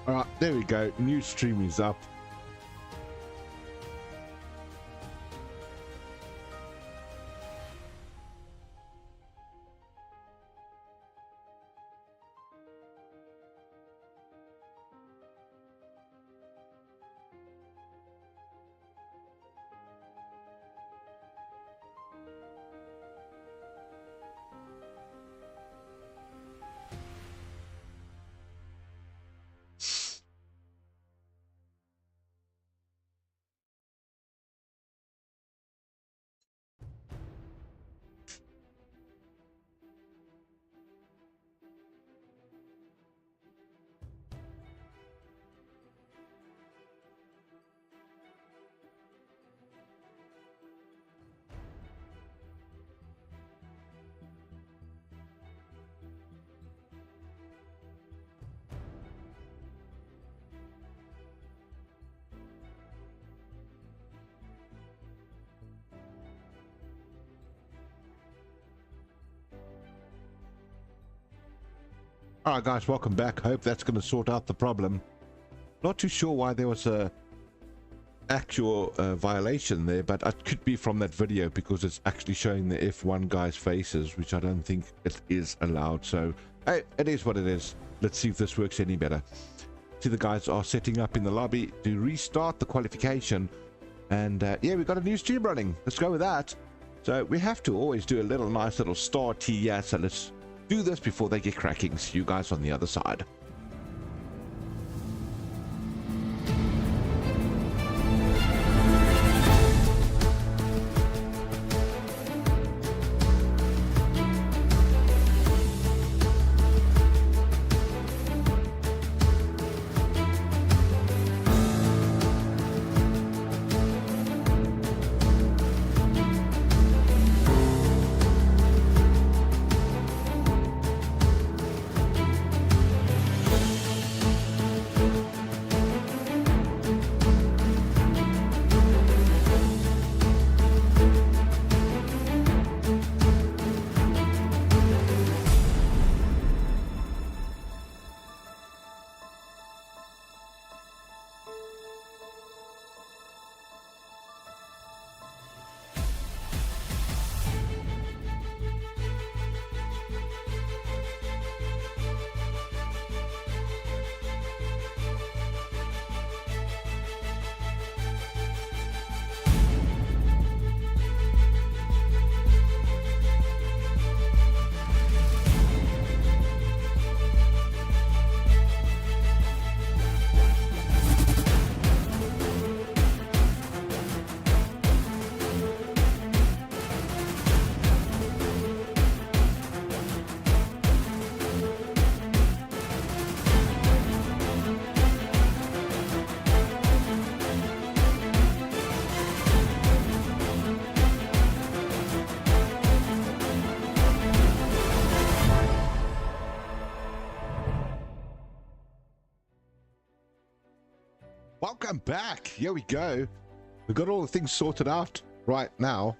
All right, there we go. New stream is up. All right, guys, welcome back. Hope that's going to sort out the problem. Not too sure why there was a actual violation there, but it could be from that video because it's actually showing the F1 guys' faces, which I don't think it is allowed. So, hey, it is what it is. Let's see if this works any better. See, the guys are setting up in the lobby to restart the qualification. And yeah, we've got a new stream running. Let's go with that. So we have to always do a nice little start here. So let's do this before they get cracking. See you guys on the other side. Welcome back. Here we go. We've got all the things sorted out right now.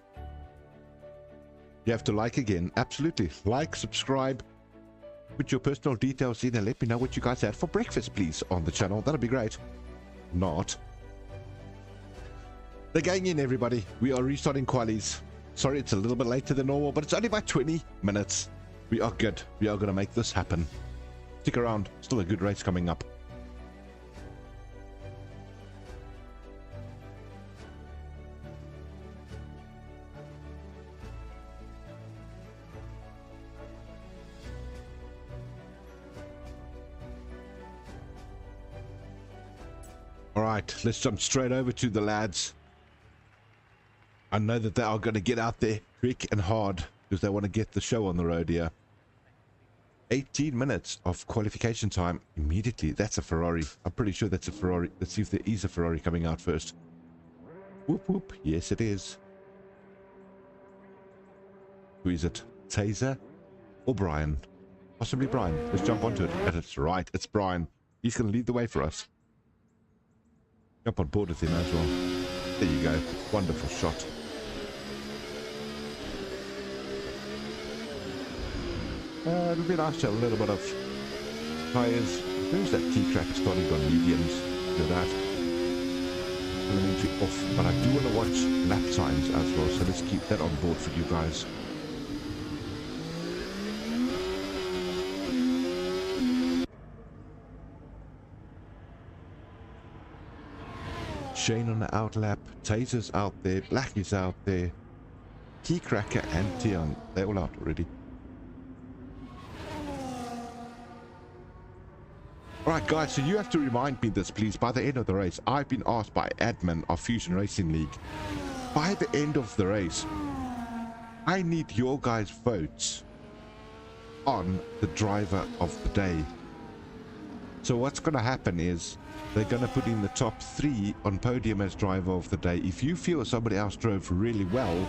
You have to like again. Absolutely. Like, subscribe, put your personal details in, and let me know what you guys had for breakfast, please, on the channel. That'll be great. Not. They're going in, everybody. We are restarting qualies. Sorry, it's a little bit later than normal, but it's only about 20 minutes. We are good. We are going to make this happen. Stick around. Still a good race coming up. All right, let's jump straight over to the lads. I know that they are going to get out there quick and hard because they want to get the show on the road here. 18 minutes of qualification time immediately. That's a Ferrari. I'm pretty sure that's a Ferrari. Let's see if there is a Ferrari coming out first. Whoop, whoop. Yes, it is. Who is it? Taser or Brian? Possibly Brian. Let's jump onto it. That's right. It's Brian. He's going to lead the way for us. Jump on board with him as well. There you go. Wonderful shot. It'll be nice to have a little bit of tires. There's that T-crack starting on mediums. Look at that. Elementary off, but I do want to watch lap times as well, so let's keep that on board for you guys. Shane on the outlap, Taser's out there, Black is out there, T-Cracker and Tian, they're all out already. Alright guys, so you have to remind me this please, by the end of the race, I've been asked by admin of Fusion Racing League, by the end of the race, I need your guys' votes on the driver of the day. So what's going to happen is, they're going to put in the top 3 on podium as driver of the day. If you feel somebody else drove really well,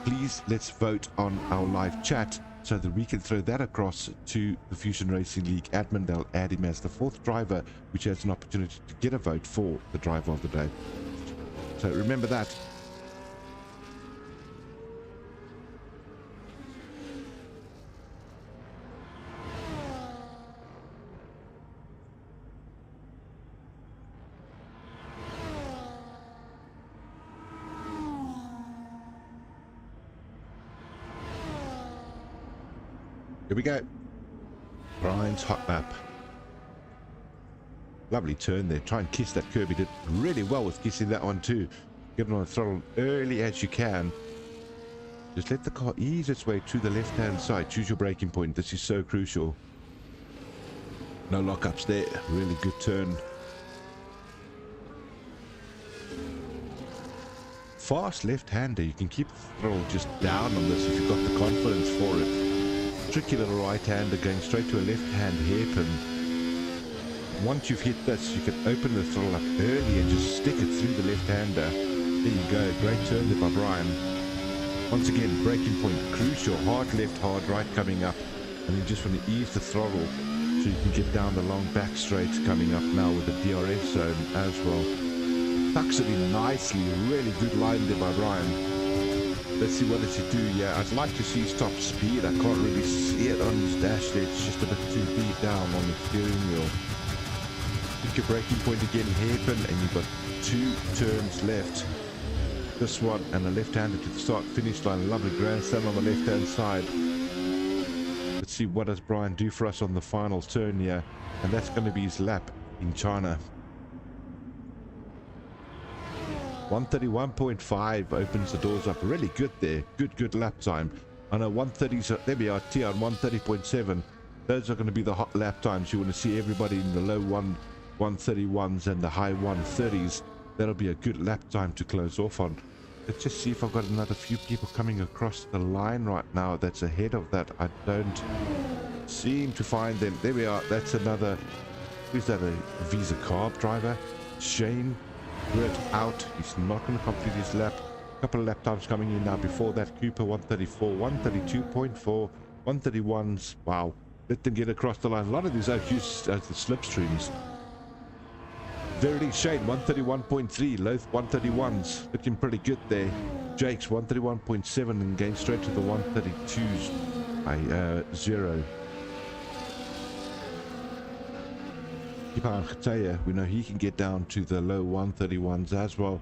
please let's vote on our live chat so that we can throw that across to the Fusion Racing League admin. They'll add him as the 4th driver, which has an opportunity to get a vote for the driver of the day. So remember that. Here we go. Brian's hot lap. Lovely turn there. Try and kiss that curb. He did really well with kissing that one too. Get it on the throttle early as you can. Just let the car ease its way to the left-hand side. Choose your braking point. This is so crucial. No lockups there. Really good turn. Fast left-hander. You can keep the throttle just down on this if you've got the confidence for it. Tricky little right-hander going straight to a left-hand hairpin. Once you've hit this, you can open the throttle up early and just stick it through the left-hander. There you go. Great turn there by Brian. Once again, braking point crucial. Hard left, hard right coming up. And you just want to ease the throttle so you can get down the long back straight coming up now with the DRS zone as well. Tucks it in nicely. Really good line there by Brian. Let's see what does he do. Yeah, I'd like to see his top speed. I can't really see it on his dash there. It's just a bit too deep down on the steering wheel. Pick your braking point again, hairpin, and you've got 2 turns left. This one and a left-hander to the start-finish line. Lovely grandstand on the left-hand side. Let's see what does Brian do for us on the final turn here, and that's going to be his lap in China. 131.5 opens the doors up. Really good there. Good lap time. I know 130s. There we are. T on 130.7. Those are going to be the hot lap times. You want to see everybody in the low 131s and the high 130s. That'll be a good lap time to close off on. Let's just see if I've got another few people coming across the line right now that's ahead of that. I don't seem to find them. There we are. That's another. Who's that? A Visa Carb driver? Shane. Red out. He's not going to complete his lap. A couple of lap times coming in now. Before that, Cooper 134, 132.4, 131s. Wow. Let them get across the line. A lot of these are used as the slipstreams. Verily Shane 131.3, Loth 131s. Looking pretty good there. Jake's 131.7 and going straight to the 132s by 0. Keep on Khataya, we know he can get down to the low 131s as well.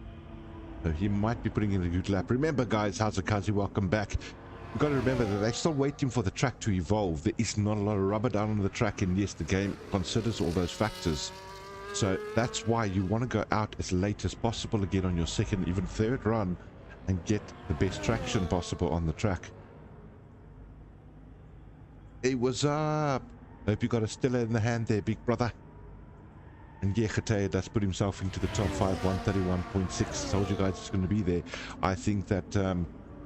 So he might be putting in a good lap. Remember guys, Hazakazi, welcome back. You've got to remember that they're still waiting for the track to evolve. There is not a lot of rubber down on the track, and yes, the game considers all those factors. So that's why you want to go out as late as possible to get on your second, even third run and get the best traction possible on the track. Hey, what's up? Hope you got a Stella in the hand there, big brother. And yeah, Khataya does put himself into the top 5, 131.6. Told you guys it's going to be there. I think that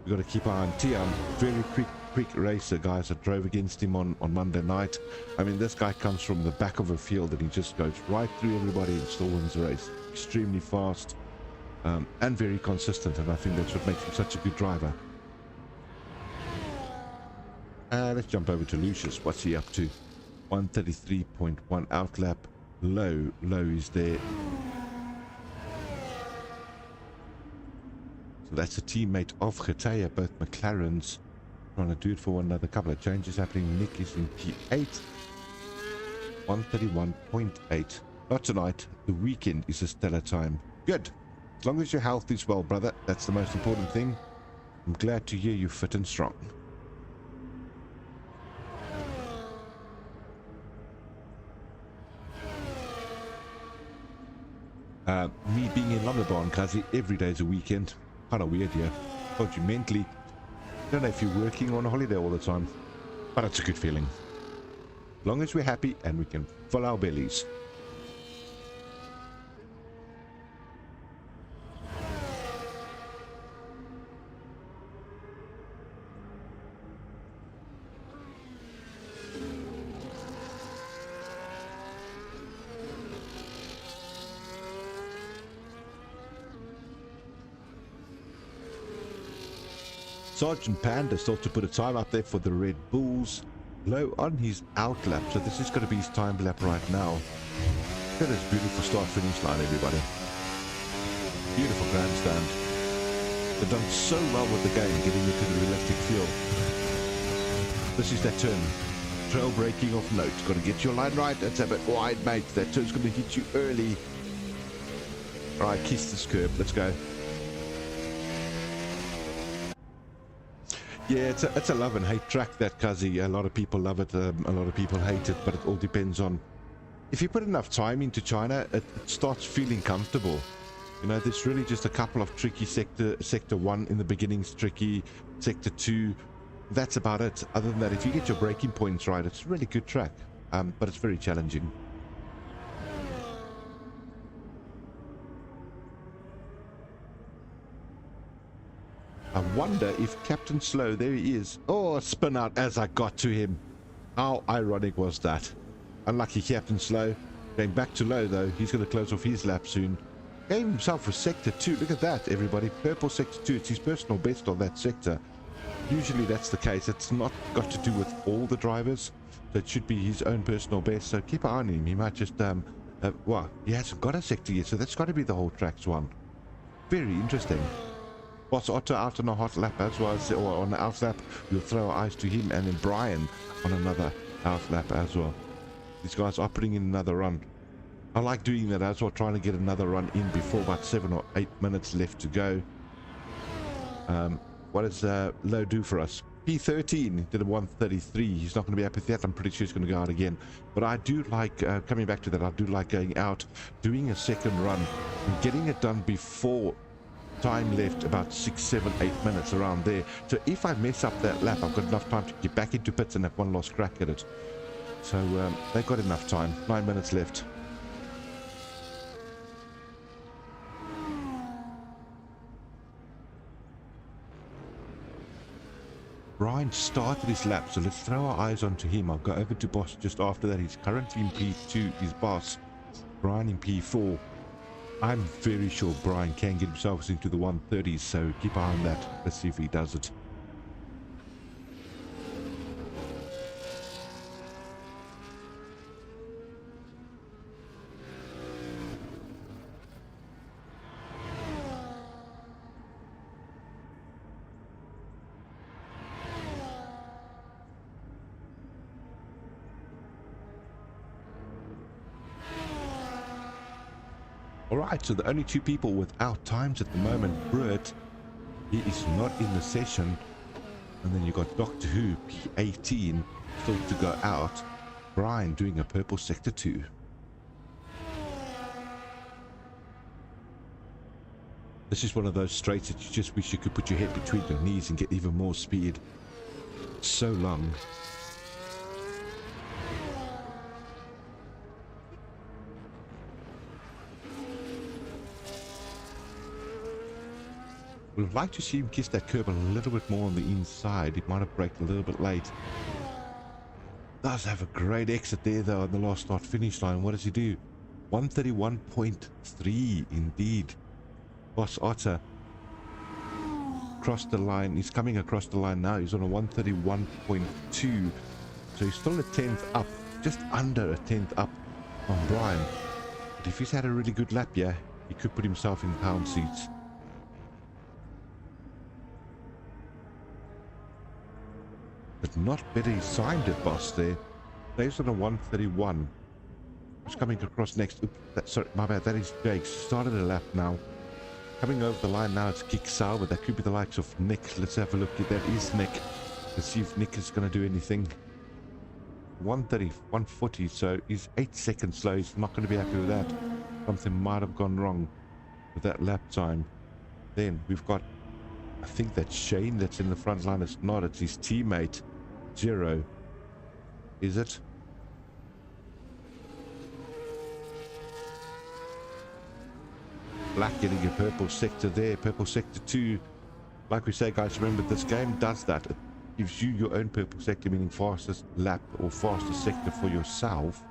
we've got to keep our eye on Tian. Very quick racer, guys. I drove against him on Monday night. I mean, this guy comes from the back of a field and he just goes right through everybody and still wins the race. Extremely fast and very consistent, and I think that's what makes him such a good driver. Let's jump over to Lucius. What's he up to? 133.1 outlap. Low is there. So that's a teammate of Khataya, both McLarens trying to do it for one another. Couple of changes happening. Nick is in P8. 131.8. Not tonight. The weekend is a stellar time. Good. As long as your health is well, brother, that's the most important thing. I'm glad to hear you fit and strong. Me being in Lumberbarn, Kazi, every day is a weekend. Kind of weird here. Told you mentally. Don't know if you're working or on a holiday all the time, but it's a good feeling. As long as we're happy and we can fill our bellies. Sergeant Panda starts to put a time up there for the Red Bulls. Low on his out lap, so this is going to be his time lap right now. Look at this beautiful start-finish line, everybody. Beautiful grandstand. They've done so well with the game, getting into the realistic feel. This is that turn. Trail braking off note. Got to get your line right. That's a bit wide, mate. That turn's going to hit you early. All right, kiss this curb. Let's go. Yeah, it's a love and hate track, that, Kazi. A lot of people love it, a lot of people hate it, but it all depends on... If you put enough time into China, it starts feeling comfortable. You know, there's really just a couple of tricky Sector 1 in the beginning's tricky, Sector 2, that's about it. Other than that, if you get your braking points right, it's a really good track, but it's very challenging. I wonder if Captain Slow, there he is. Oh, spin out as I got to him. How ironic was that? Unlucky Captain Slow. Going back to low though. He's going to close off his lap soon. Gave himself a Sector 2. Look at that, everybody. Purple Sector 2. It's his personal best on that sector. Usually that's the case. It's not got to do with all the drivers. So it should be his own personal best. So keep an eye on him. He might just, well, he hasn't got a sector yet. So that's got to be the whole track's one. Very interesting. Boss Otto out on a hot lap as well, or on the out lap. We'll throw our eyes to him, and then Brian on another out lap as well. These guys are putting in another run. I like doing that as well, trying to get another run in before about 7 or 8 minutes left to go. What does Low do for us? P13 did a 133. He's not going to be happy with that. I'm pretty sure he's going to go out again. But I do like, coming back to that, I do like going out, doing a second run, and getting it done before time left, about 6, 7, 8 minutes around there. So if I mess up that lap, I've got enough time to get back into pits and have one last crack at it. So they've got enough time. 9 minutes left. Brian started his lap, so let's throw our eyes onto him. I'll go over to Boss just after that. He's currently in P2, his Boss. Brian in P4. I'm very sure Brian can get himself into the 130s, so keep an eye on that. Let's see if he does it. Alright, so the only two people without times at the moment, Bert, he is not in the session. And then you got Doctor Who, P18, still to go out. Brian doing a purple sector 2. This is one of those straights that you just wish you could put your head between your knees and get even more speed. So long. Would have liked to see him kiss that curb a little bit more on the inside. It might have braked a little bit late. Does have a great exit there though on the last start finish line. What does he do? 131.3 indeed. Boss Otter crossed the line. He's coming across the line now. He's on a 131.2. So he's still a 10th up. Just under a 10th up on Brian. But if he's had a really good lap, yeah, he could put himself in pound seats. But not better. He signed it, Boss, there. Based on a 131. Who's coming across next? Oops, sorry, my bad. That is Jake. Started a lap now. Coming over the line now, it's Kick Sauber. That could be the likes of Nick. Let's have a look. That is Nick. Let's see if Nick is going to do anything. 130, 140, so he's 8 seconds slow. He's not going to be happy with that. Something might have gone wrong with that lap time. Then we've got, I think that's Shane that's in the front line. It's not, it's his teammate, Zero. Is it? Black getting a purple sector there, purple sector 2. Like we say, guys, remember this game does that. It gives you your own purple sector, meaning fastest lap or fastest sector for yourself.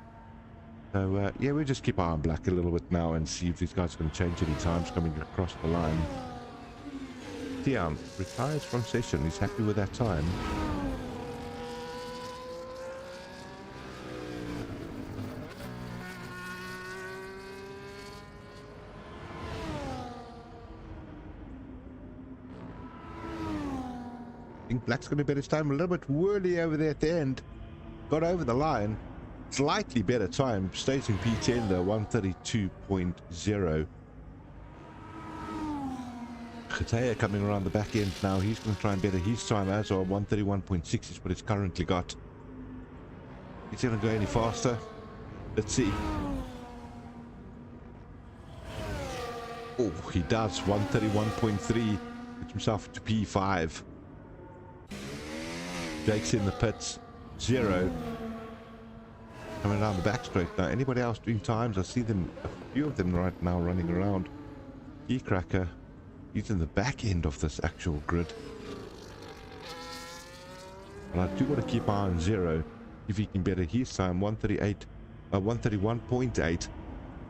So yeah, we'll just keep our eye on Black a little bit now and see if these guys are going to change any times coming across the line. Tian retires from session. He's happy with that time. I think Black's going to bet his time a little bit whirly over there at the end. Got over the line. Slightly better time. Stays in P10 though, 132.0. Khataya coming around the back end now. He's going to try and better his time as well. 131.6 is what he's currently got. Is he going to go any faster? Let's see. Oh, he does. 131.3. Puts himself to P5. Jake's in the pits. Zero. Coming down the back straight now. Anybody else doing times? I see them, a few of them right now running around. Keycracker. He's in the back end of this actual grid. But I do want to keep eye on Zero. If he can better his time, 131.8.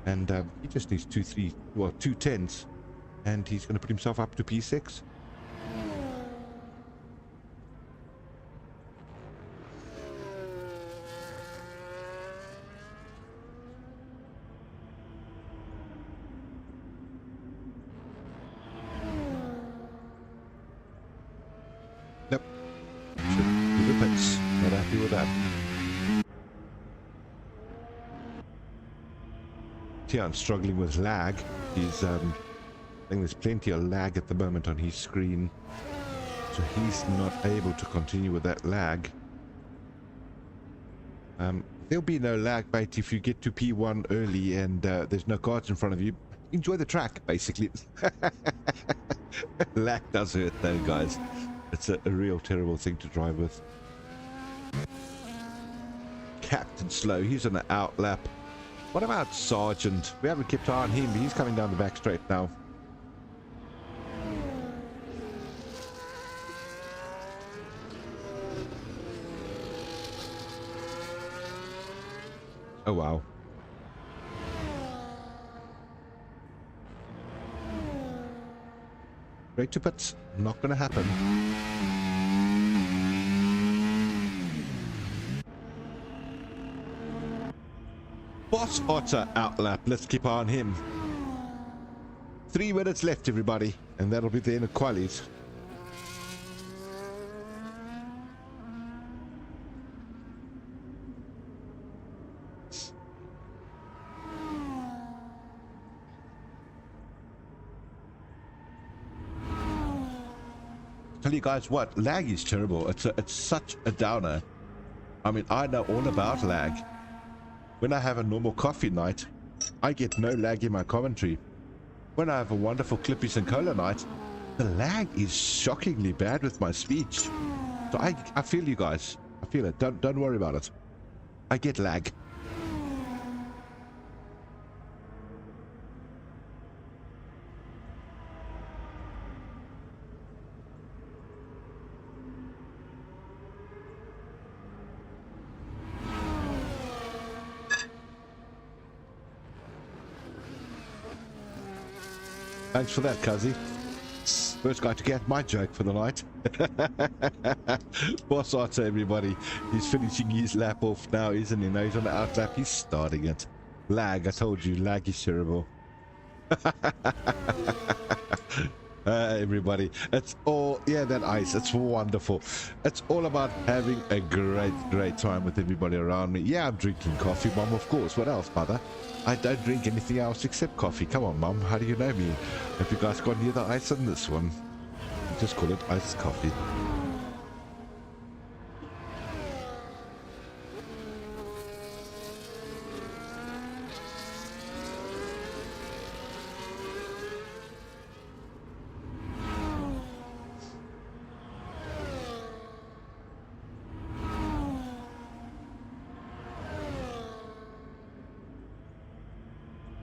And he just needs 2 tenths. And he's going to put himself up to P6. Nope. Should do the pits. Not happy with that. Tian's struggling with lag. He's I think there's plenty of lag at the moment on his screen, so he's not able to continue with that lag. There'll be no lag, mate, if you get to P1 early and there's no cards in front of you. Enjoy the track, basically. Lag does hurt though, guys. It's a real terrible thing to drive with. Captain Slow, he's on an out lap. What about Sergeant? We haven't kept eye on him, but he's coming down the back straight now. Oh wow. Straight to pits. Not gonna happen. Boss Otter outlap. Let's keep eye on him. 3 minutes left, everybody, and that'll be the end of qualies. Tell you guys what, lag is terrible. It's such a downer. I mean, I know all about lag. When I have a normal coffee night, I get no lag in my commentary. When I have a wonderful Clippies and Cola night, the lag is shockingly bad with my speech. So I feel you guys. I feel it. Don't worry about it. I get lag. Thanks for that, Cuzzy. First guy to get my joke for the night. Boss Arthur, everybody. He's finishing his lap off now, isn't he? Now he's on the out lap. He's starting it. Lag, I told you, lag is terrible. Everybody, it's all, yeah, that ice, it's wonderful. It's all about having a great time with everybody around me. Yeah, I'm drinking coffee, Mum, of course. What else, Mother? I don't drink anything else except coffee. Come on, Mum, how do you know me? Have you guys got near the ice on this one? Just call it iced coffee.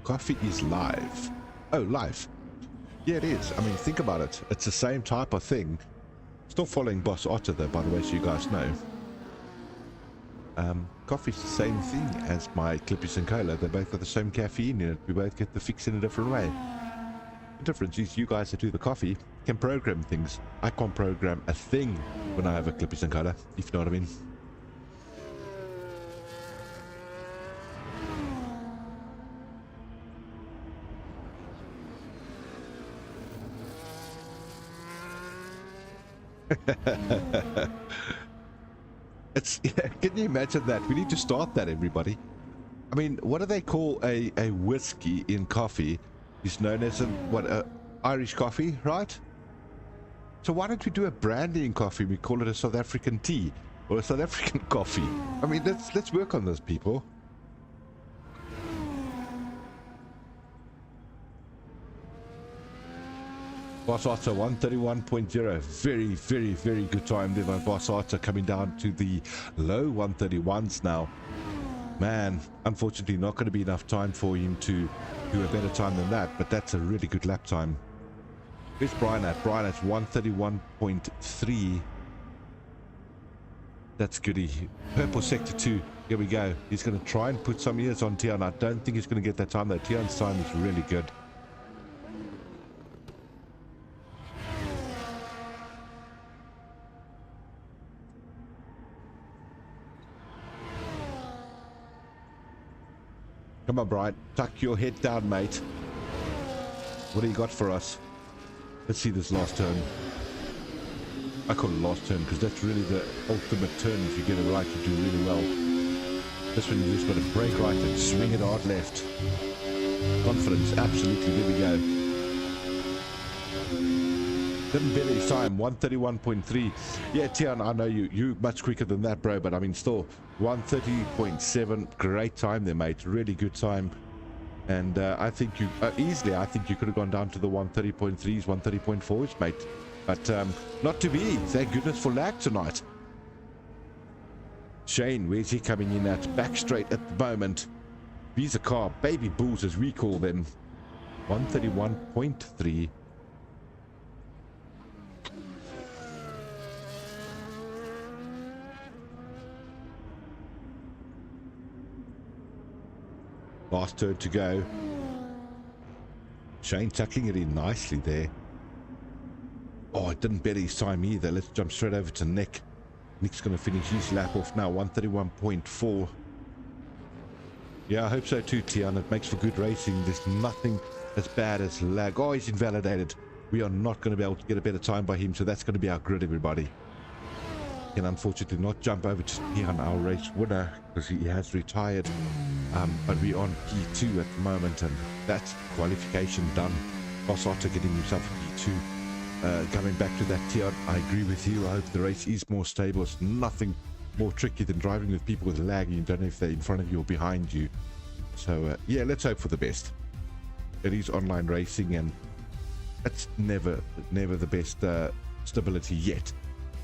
Coffee is live. Oh, live. Yeah, it is. I mean, think about it. It's the same type of thing. Still following Boss Otter, though, by the way, so you guys know. Coffee's the same thing as my Clippies and Cola. They both got the same caffeine in it. We both get the fix in a different way. The difference is you guys that do the coffee can program things. I can't program a thing when I have a Clippies and Cola, if you know what I mean. It's, yeah, can you imagine that? We need to start that, everybody. I mean, what do they call a whiskey in coffee? Is known as a Irish coffee, right? So why don't we do a brandy in coffee? We call it a South African tea or a South African coffee. I mean, let's work on this, people. Boss Otter 131.0, very good time there by Boss Otter, coming down to the low 131s now. Man, unfortunately not going to be enough time for him to do a better time than that, but that's a really good lap time. Where's Brian at? Brian at 131.3. That's goody. Purple sector 2, here we go. He's going to try and put some ears on Tian. I don't think he's going to get that time though. Tian's time is really good. Come on, Brian. Tuck your head down, mate. What do you got for us? Let's see this last turn. I call it last turn because that's really the ultimate turn. If you get it right, you do really well. This one you just got to brake right and swing it hard left. Confidence, absolutely. There we go. Didn't bet his time, 131.3. Yeah, Tian, I know you much quicker than that, bro, but I mean, still, 130.7. Great time there, mate. Really good time. And I think you, easily, I think you could have gone down to the 130.3s, 130.4s, mate. But not to be. Thank goodness for lag tonight. Shane, where's he coming in at? Back straight at the moment. Visa car, baby bulls as we call them. 131.3. Last turn to go. Shane tucking it in nicely there. Oh, it didn't bet his time either. Let's jump straight over to Nick. Nick's going to finish his lap off now, 131.4. Yeah, I hope so too, Tian. It makes for good racing. There's nothing as bad as lag. Oh, he's invalidated. We are not going to be able to get a better time by him, so that's going to be our grid, everybody. Can unfortunately not jump over to Tian, our race winner, because he has retired. But we're on P2 at the moment, and that's qualification done. Boss Otter getting himself P2. Coming back to that, Tian, I agree with you. I hope the race is more stable. It's nothing more tricky than driving with people with lag. You don't know if they're in front of you or behind you. So, yeah, let's hope for the best. It is online racing, and it's never the best stability yet.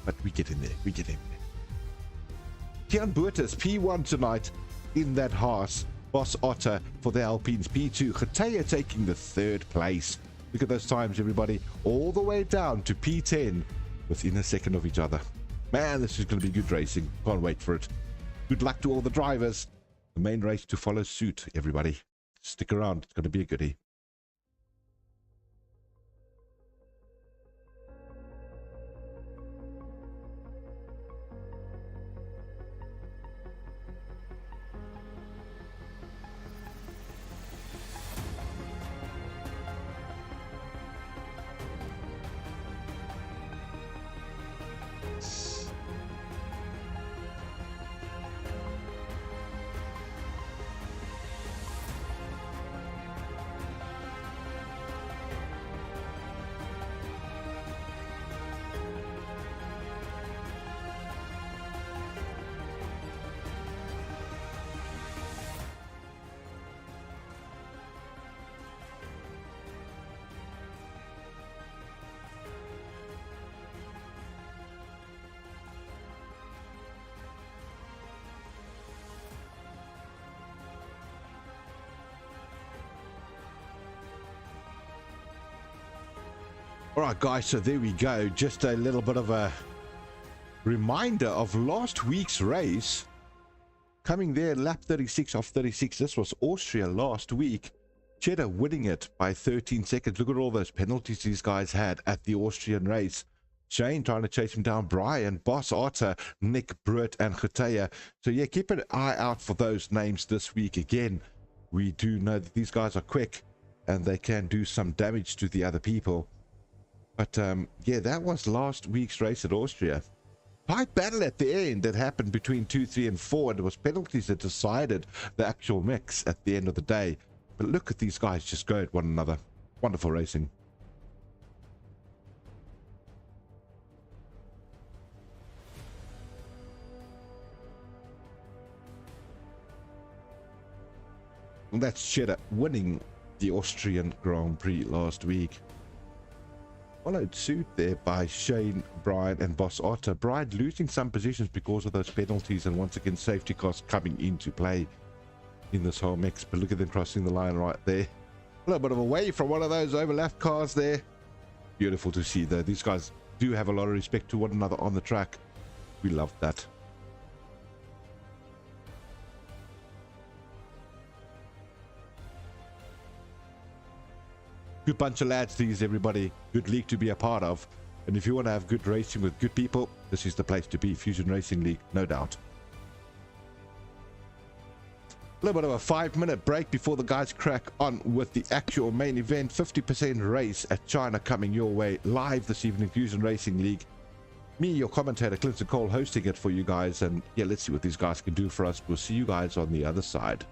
But we get in there. We get in there. Tian Buertes, P1 tonight in that Haas. Boss Otter for the Alpines, P2. Geteja taking the 3rd place. Look at those times, everybody. All the way down to P10 within a second of each other. Man, this is going to be good racing. Can't wait for it. Good luck to all the drivers. The main race to follow suit, everybody. Stick around. It's going to be a goodie. All right, guys, so there we go. Just a little bit of a reminder of last week's race. Coming there, lap 36 off 36. This was Austria last week. Cheddar winning it by 13 seconds. Look at all those penalties these guys had at the Austrian race. Shane trying to chase him down. Brian, Boss Otter, Nick, Brett, and Geteya. So yeah, keep an eye out for those names this week. Again, we do know that these guys are quick and they can do some damage to the other people. But yeah, that was last week's race at Austria. Tight battle at the end that happened between 2, 3, and 4, and it was penalties that decided the actual mix at the end of the day. But look at these guys just go at one another. Wonderful racing. And that's Cheddar winning the Austrian Grand Prix last week. Followed suit there by Shane, Brian, and Boss Otter. Brian losing some positions because of those penalties, and once again safety costs coming into play in this whole mix. But look at them crossing the line right there. A little bit of a wave from one of those overlapped cars there. Beautiful to see though. These guys do have a lot of respect to one another on the track. We love that. Good bunch of lads these, everybody. Good league to be a part of. And if you want to have good racing with good people, this is the place to be. Fusion Racing League, no doubt. A little bit of a 5-minute break before the guys crack on with the actual main event. 50% race at China coming your way live this evening. Fusion Racing League. Me, your commentator, Clinton Cole, hosting it for you guys. And yeah, let's see what these guys can do for us. We'll see you guys on the other side.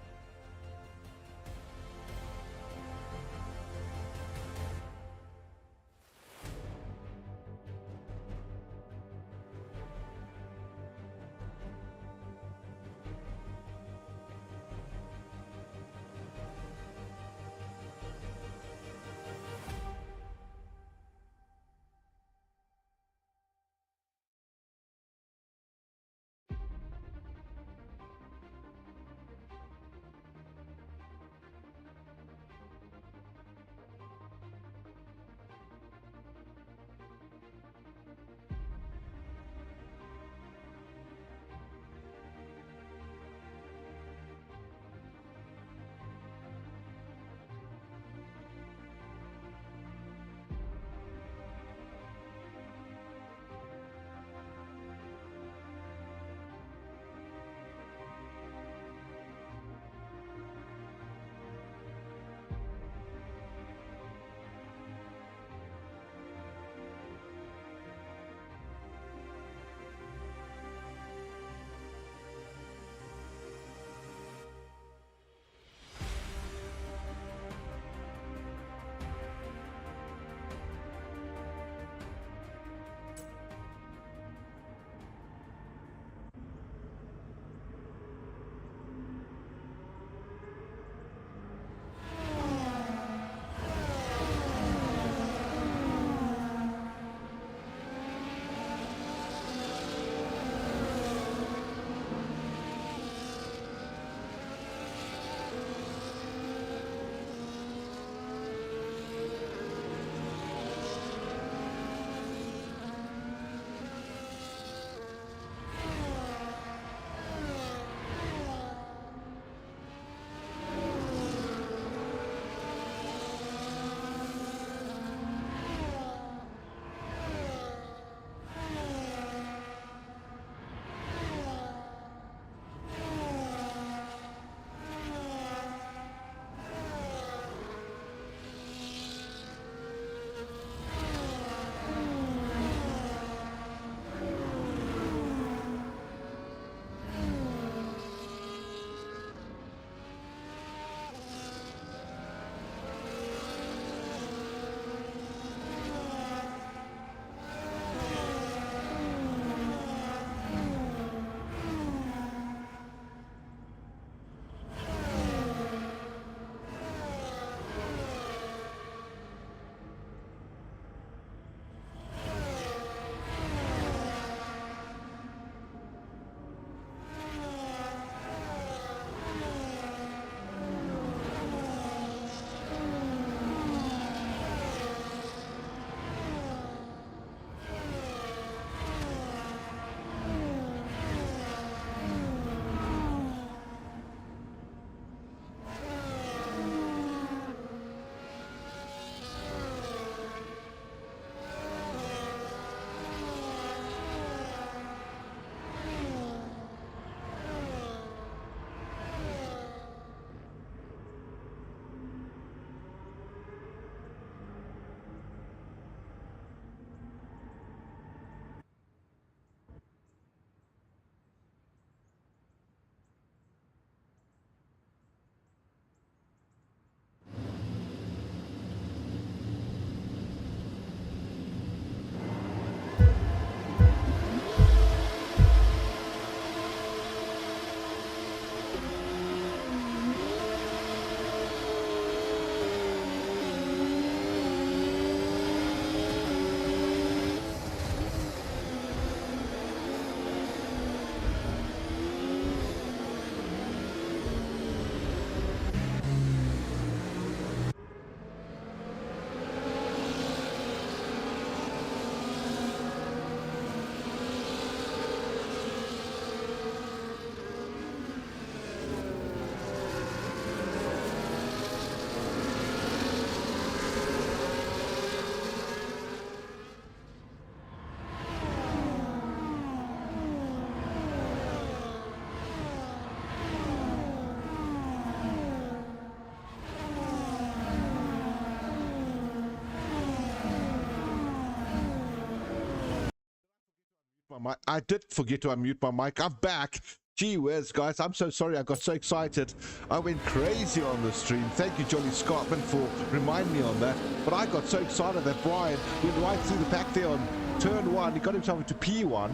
mic. I did forget to unmute my mic. I'm back. Gee whiz, guys, I'm so sorry. I got so excited. I went crazy on the stream. Thank you, Jolly Scottman, for reminding me on that. But I got so excited that Brian went right through the pack there on turn 1. He got himself into P1.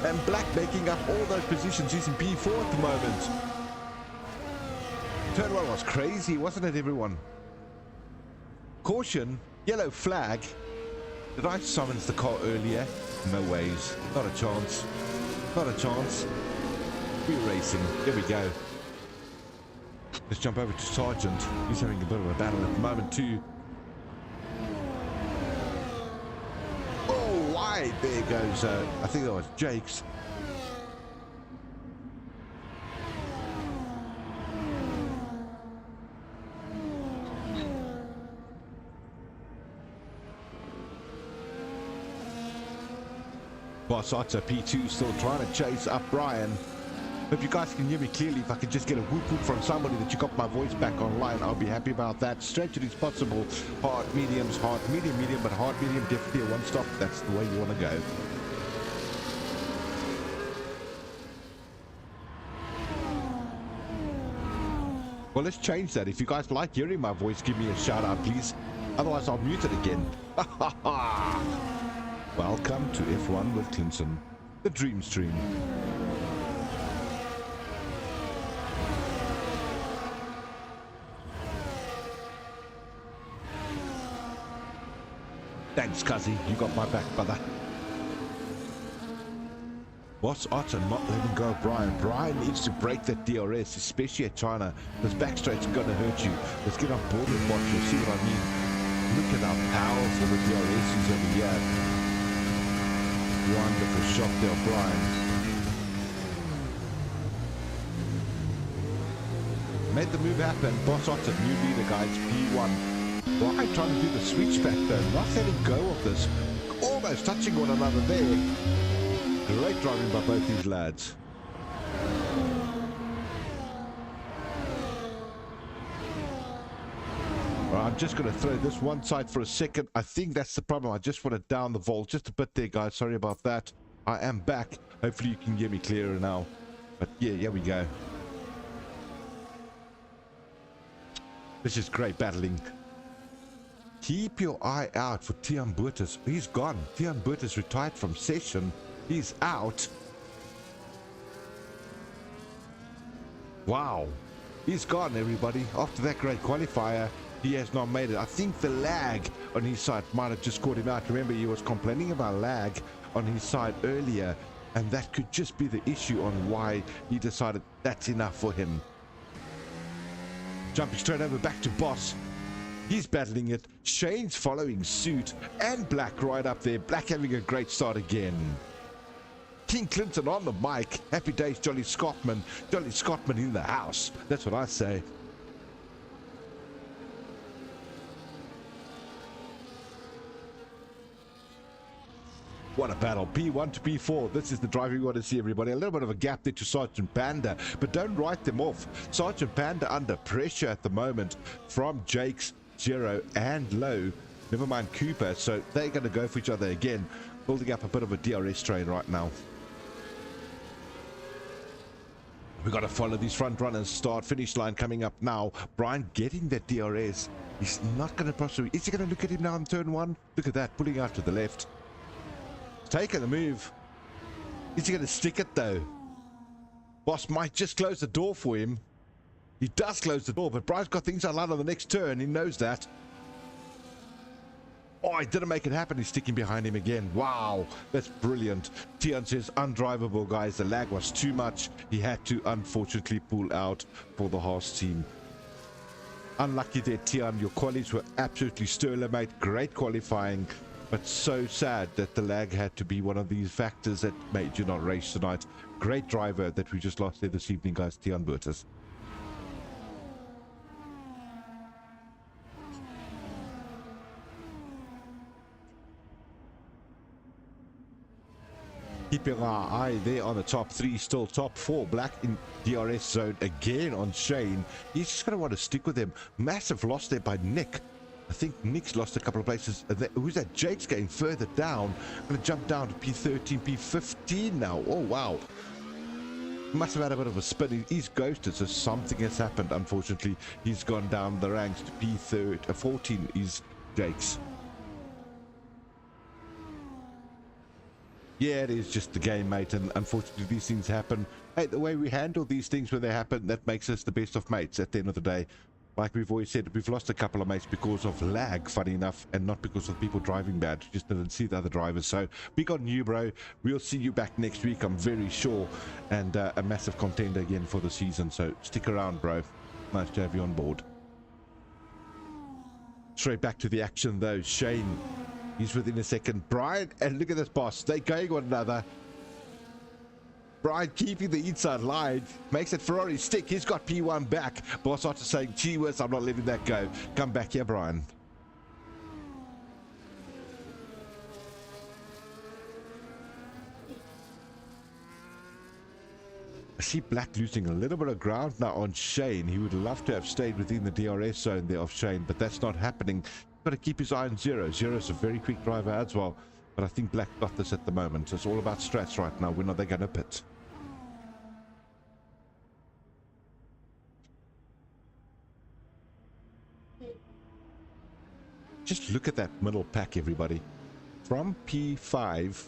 And Black making up all those positions. He's in P4 at the moment. Turn 1 was crazy, wasn't it, everyone? Caution, yellow flag. Did I summons the car earlier? No ways. Not a chance. Not a chance. We're racing. Here we go. Let's jump over to Sergeant. He's having a bit of a battle at the moment too. Oh, wide. There goes, I think that was Jake's. Boss Otto P2 still trying to chase up Brian. If you guys can hear me clearly, if I could just get a whoop whoop from somebody that you got my voice back online, I'll be happy about that. Stretch it is possible. Hard mediums, hard medium, medium, but hard medium definitely a one stop. That's the way you want to go. Well, let's change that. If you guys like hearing my voice, give me a shout out, please. Otherwise, I'll mute it again. Welcome to F1 with Clinton, the Dream Stream. Thanks, Cuzzy. You got my back, brother. What's Otter not letting go of Brian? Brian needs to break that DRS, especially at China. This backstraight's going to hurt you. Let's get on board with what you'll see what I mean. Look at how powerful the DRS is over here. Wonderful shot there, Brian. Made the move happen. Boss Otter, new leader, guys. P1. Brian trying to do the switchback though, not letting go of this. Almost touching one another there. Great driving by both these lads. I'm just going to throw this one side for a second. I think that's the problem. I just want to down the volt just a bit there, guys. Sorry about that. I am back. Hopefully you can hear me clearer now. But yeah, here we go. This is great battling. Keep your eye out for Tian Burtis. He's gone. Tian Burtis retired from session. He's out. Wow. He's gone, everybody. After that great qualifier, he has not made it. I think the lag on his side might have just caught him out. Remember, he was complaining about lag on his side earlier, and that could just be the issue on why he decided that's enough for him. Jumping straight over back to Boss. He's battling it. Shane's following suit, and Black right up there. Black having a great start again. King Clinton on the mic. Happy days, Jolly Scottman. Jolly Scottman in the house. That's what I say. What a battle. P1 to P4. This is the driving we want to see, everybody. A little bit of a gap there to Sergeant Panda, but don't write them off. Sergeant Panda under pressure at the moment from Jake's, Zero, and Low. Never mind Cooper. So they're going to go for each other again, building up a bit of a DRS train right now. We've got to follow these front runners. Start finish line coming up now. Brian getting that DRS. He's not going to possibly. Is he going to look at him now in turn 1? Look at that, pulling out to the left. Taking the move. Is he going to stick it though? Boss might just close the door for him. He does close the door, but Brian's got things on the next turn. He knows that. Oh, he didn't make it happen. He's sticking behind him again. Wow, that's brilliant. Tian says undrivable, guys. The lag was too much. He had to unfortunately pull out for the Haas team. Unlucky there, Tian. Your qualities were absolutely sterling, mate. Great qualifying. But so sad that the lag had to be one of these factors that made you not race tonight. Great driver that we just lost there this evening, guys. Tian Burtis. Keeping our eye there on the top 3, still top 4. Black in DRS zone again on Shane. He's just going to want to stick with him. Massive loss there by Nick. I think Nick's lost a couple of places. Who's that? Jake's going further down. Going to jump down to P13, P15 now. Oh, wow. Must have had a bit of a spin. He's ghosted, so something has happened. Unfortunately, he's gone down the ranks to P14 is Jake's. Yeah, it is just the game, mate, and unfortunately these things happen. Hey, the way we handle these things when they happen, that makes us the best of mates at the end of the day. Like we've always said, we've lost a couple of mates because of lag, funny enough, and not because of people driving bad. We just didn't see the other drivers. So big on you, bro. We'll see you back next week, I'm very sure, and a massive contender again for the season. So stick around, bro. Nice to have you on board. Straight back to the action, though. Shane, he's within a second. Brian, and look at this, boss. They're going one another. Brian keeping the inside line, makes it Ferrari stick. He's got P1 back. Boss Otter saying, gee whiz, I'm not letting that go. Come back here, Brian. I see Black losing a little bit of ground now on Shane. He would love to have stayed within the DRS zone there of Shane, but that's not happening. Got to keep his eye on Zero. Zero's a very quick driver as well, but I think Black got this at the moment. It's all about strats right now. When are they going to pit? Just look at that middle pack, everybody. From P5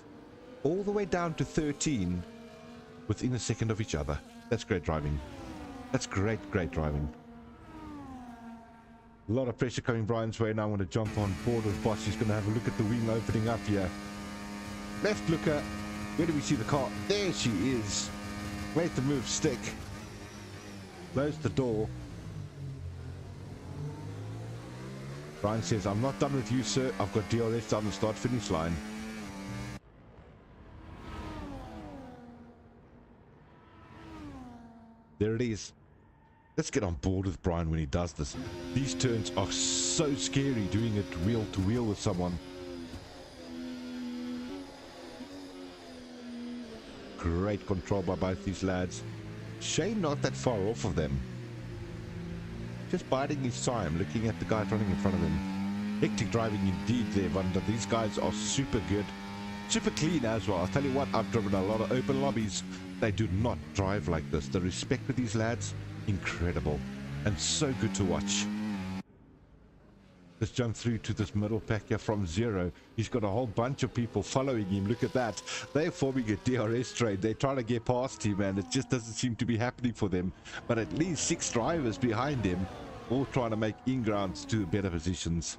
all the way down to 13 within a second of each other. That's great driving. That's great driving. A lot of pressure coming Brian's way now. I want to jump on board with Boss. He's going to have a look at the wing opening up here. Left looker. Where do we see the car? There she is. Wait to move stick. Close the door. Brian says, I'm not done with you, sir. I've got DRS down the start-finish line. There it is. Let's get on board with Brian when he does this. These turns are so scary doing it wheel to wheel with someone. Great control by both these lads. Shane not that far off of them. Just biding his time, looking at the guy running in front of him. Hectic driving indeed there, Wanda. These guys are super good. Super clean as well. I'll tell you what, I've driven a lot of open lobbies. They do not drive like this. The respect with these lads, incredible. And so good to watch. Let's jump through to this middle pack here from Zero. He's got a whole bunch of people following him. Look at that. They're forming a DRS trade. They're trying to get past him, and it just doesn't seem to be happening for them. But at least 6 drivers behind him, all trying to make in-grounds to better positions.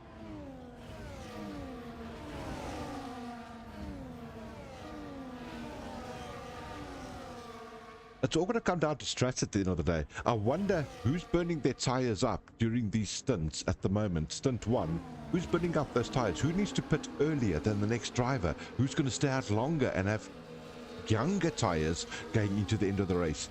It's all going to come down to strats at the end of the day. I wonder who's burning their tires up during these stints at the moment. Stint 1, who's burning up those tires? Who needs to pit earlier than the next driver? Who's going to stay out longer and have younger tires going into the end of the race?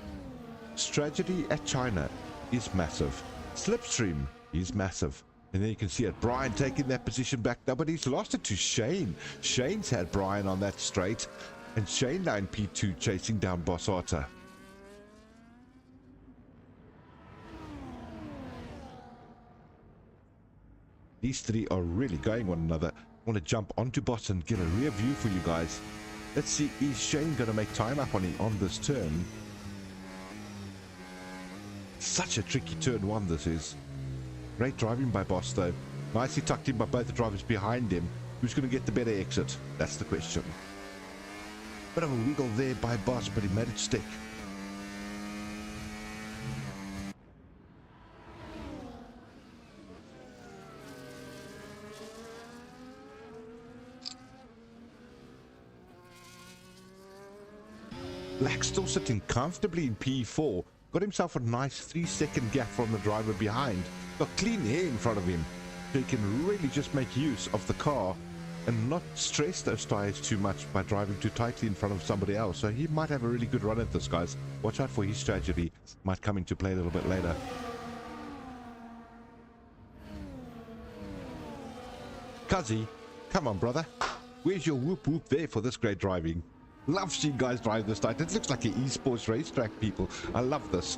Strategy at China is massive. Slipstream is massive. And then you can see it, Brian taking that position back now, but he's lost it to Shane. Shane's had Brian on that straight, and Shane now in P2 chasing down Boss Otter. These three are really going one another. I want to jump onto Boss and get a rear view for you guys. Let's see, is Shane going to make time up on this turn? Such a tricky turn 1 this is. Great driving by Boss though. Nicely tucked in by both the drivers behind him. Who's going to get the better exit? That's the question. Bit of a wiggle there by Boss, but he made it stick. Black still sitting comfortably in P4. Got himself a nice 3-second gap from the driver behind. Got clean air in front of him. So he can really just make use of the car and not stress those tires too much by driving too tightly in front of somebody else. So he might have a really good run at this, guys. Watch out for his strategy. Might come into play a little bit later. Cuzzy, come on, brother. Where's your whoop whoop there for this great driving? Love seeing guys drive this tight. It looks like an esports racetrack, people. I love this.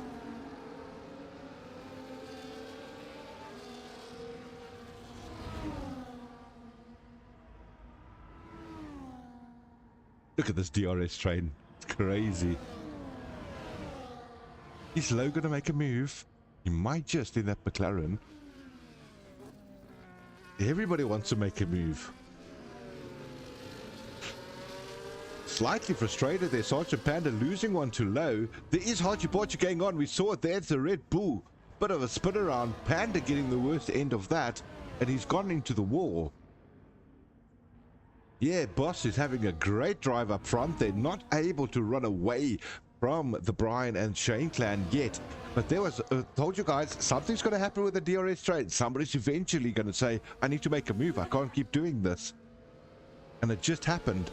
Look at this DRS train. It's crazy. Is Lowe going to make a move? He might just in that McLaren. Everybody wants to make a move. Slightly frustrated there, Sergeant Panda losing one to Lowe. There is Hachibachi going on. We saw it there. It's a Red Bull. Bit of a spin around. Panda getting the worst end of that. And he's gone into the wall. Yeah, Boss is having a great drive up front. They're not able to run away from the Brian and Shane clan yet. But there was, told you guys, something's going to happen with the DRS train. Somebody's eventually going to say, I need to make a move. I can't keep doing this. And it just happened.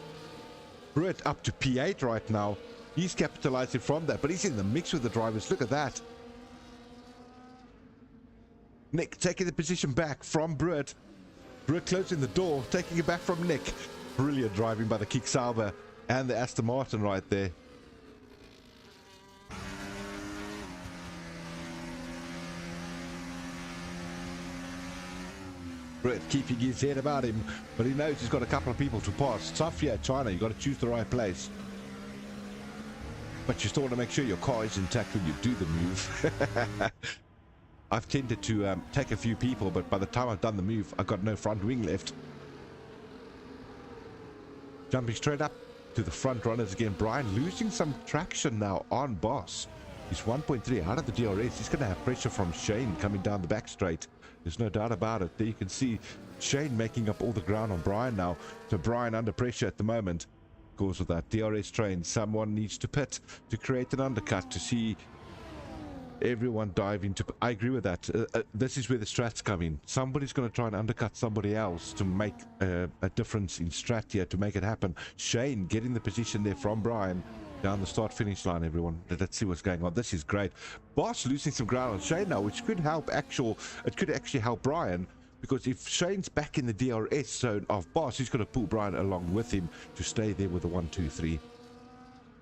Britt up to P8 right now. He's capitalizing from that, but he's in the mix with the drivers. Look at that. Nick taking the position back from Britt. Britt closing the door, taking it back from Nick. Brilliant driving by the Kick Sauber and the Aston Martin right there. Britt keeping his head about him, but he knows he's got a couple of people to pass. Tough here, China. You've got to choose the right place. But you still want to make sure your car is intact when you do the move. I've tended to take a few people, but by the time I've done the move, I've got no front wing left. Jumping straight up to the front runners again. Brian losing some traction now on Boss. He's 1.3 out of the DRS. He's going to have pressure from Shane coming down the back straight. There's no doubt about it. There you can see Shane making up all the ground on Brian now. So Brian under pressure at the moment because of that DRS train. Someone needs to pit to create an undercut to see everyone dive into. I agree with that. This is where the strats come in. Somebody's going to try and undercut somebody else to make a difference in strat here to make it happen. Shane getting the position there from Brian down the start finish line. Everyone, let's see what's going on. This is great. Boss losing some ground on Shane now, which could help it could actually help Brian, because if Shane's back in the DRS zone of Boss, he's going to pull Brian along with him to stay there with the 1, 2, 3.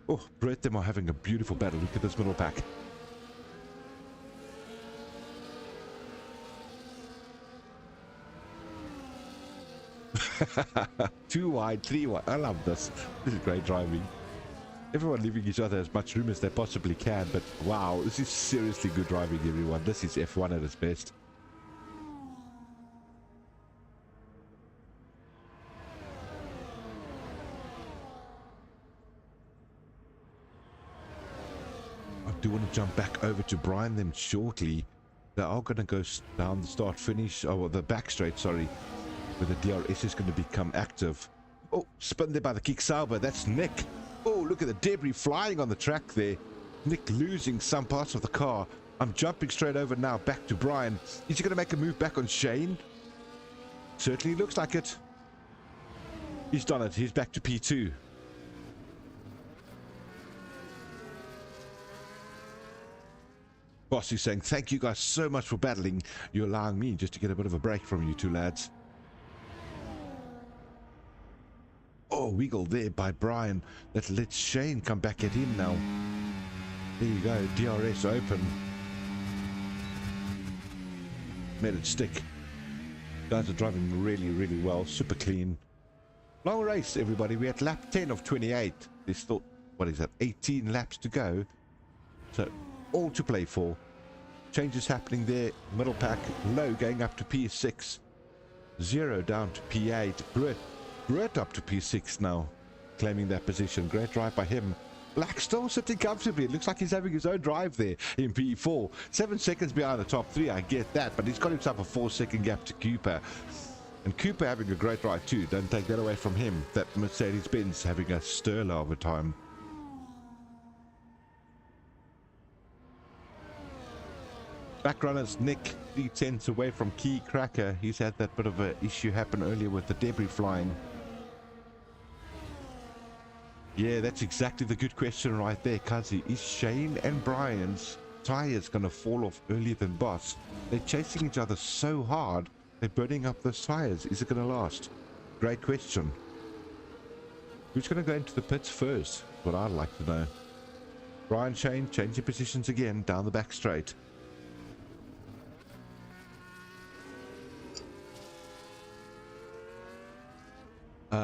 Oh, Brett, them are having a beautiful battle. Look at this middle pack. Too wide, 3 wide. I love this. This is great driving. Everyone leaving each other as much room as they possibly can, but wow, this is seriously good driving, everyone. This is F1 at its best. I do want to jump back over to Brian them shortly. They are going to go down the start finish, or the back straight, sorry, where the DRS is going to become active. Oh, spun there by the Kick Sauber. That's Nick. Oh, look at the debris flying on the track there. Nick losing some parts of the car. I'm jumping straight over now back to Brian. Is he going to make a move back on Shane? Certainly looks like it. He's done it. He's back to P2. Boss is saying, thank you guys so much for battling. You're allowing me just to get a bit of a break from you two lads. Oh, wiggle there by Brian. That lets Shane come back at him now. There you go, DRS open. Made it stick. Guys are driving really, really well. Super clean. Long race, everybody. We're at lap 10 of 28. There's still, what is that, 18 laps to go. So, all to play for. Changes happening there. Middle pack, Low going up to P6. 0 down to P8. Brett up to P6 now, claiming that position. Great drive by him. Black still sitting comfortably. It looks like he's having his own drive there in P4. 7 seconds behind the top 3, I get that, but he's got himself a 4-second gap to Cooper. And Cooper having a great ride too. Don't take that away from him. That Mercedes-Benz having a sterler of a time. Back runners, Nick, 3 tenths away from Key Cracker. He's had that bit of an issue happen earlier with the debris flying. Yeah, that's exactly the good question right there, Kazi. Is Shane and Brian's tires going to fall off earlier than Boss? They're chasing each other so hard, they're burning up those tires. Is it going to last? Great question. Who's going to go into the pits first? What I'd like to know. Brian, Shane, changing positions again down the back straight.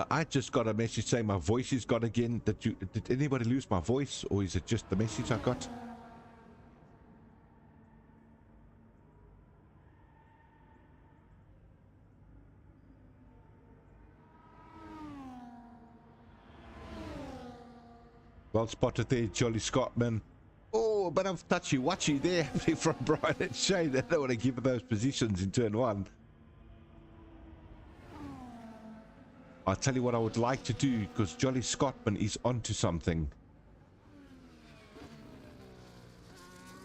I just got a message saying my voice is gone again. Did anybody lose my voice, or is it just the message I got? Well spotted there, Jolly Scotsman. Oh, but I'm touchy-watchy there from Brian and Shane. They don't want to give those positions in turn one. I'll tell you what I would like to do, because Jolly Scotsman is onto something.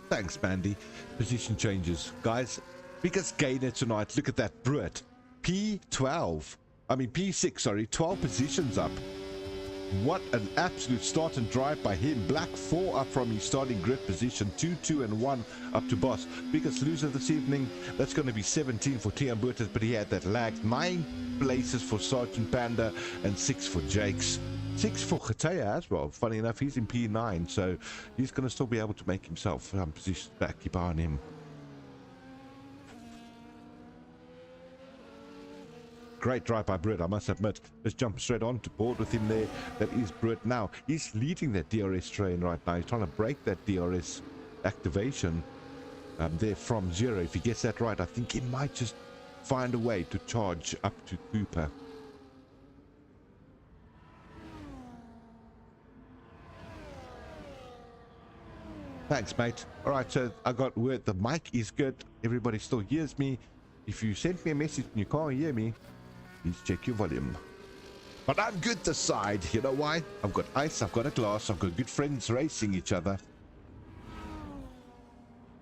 Thanks, Mandy. Position changes. Guys, biggest gainer tonight. Look at that Brit. P12. I mean, P6, sorry. 12 positions up. What an absolute start and drive by him. Black 4 up from his starting grid position. 2, 2, and 1 up to boss. Biggest loser this evening. That's going to be 17 for Tian Burtis, but he had that lag. 9 places for Sergeant Panda and 6 for Jakes. 6 for Khataya as well. Funny enough, he's in P9, so he's going to still be able to make himself positions back. Keep eye on him. Great drive by Britt, I must admit. Let's jump straight on to board with him there. That is Britt now. He's leading that DRS train right now. He's trying to break that DRS activation there from 0. If he gets that right, I think he might just find a way to charge up to Cooper. Thanks, mate. All right, so I got word the mic is good. Everybody still hears me. If you sent me a message and you can't hear me, please check your volume. But I'm good this side. You know why? I've got ice, I've got a glass, I've got good friends racing each other.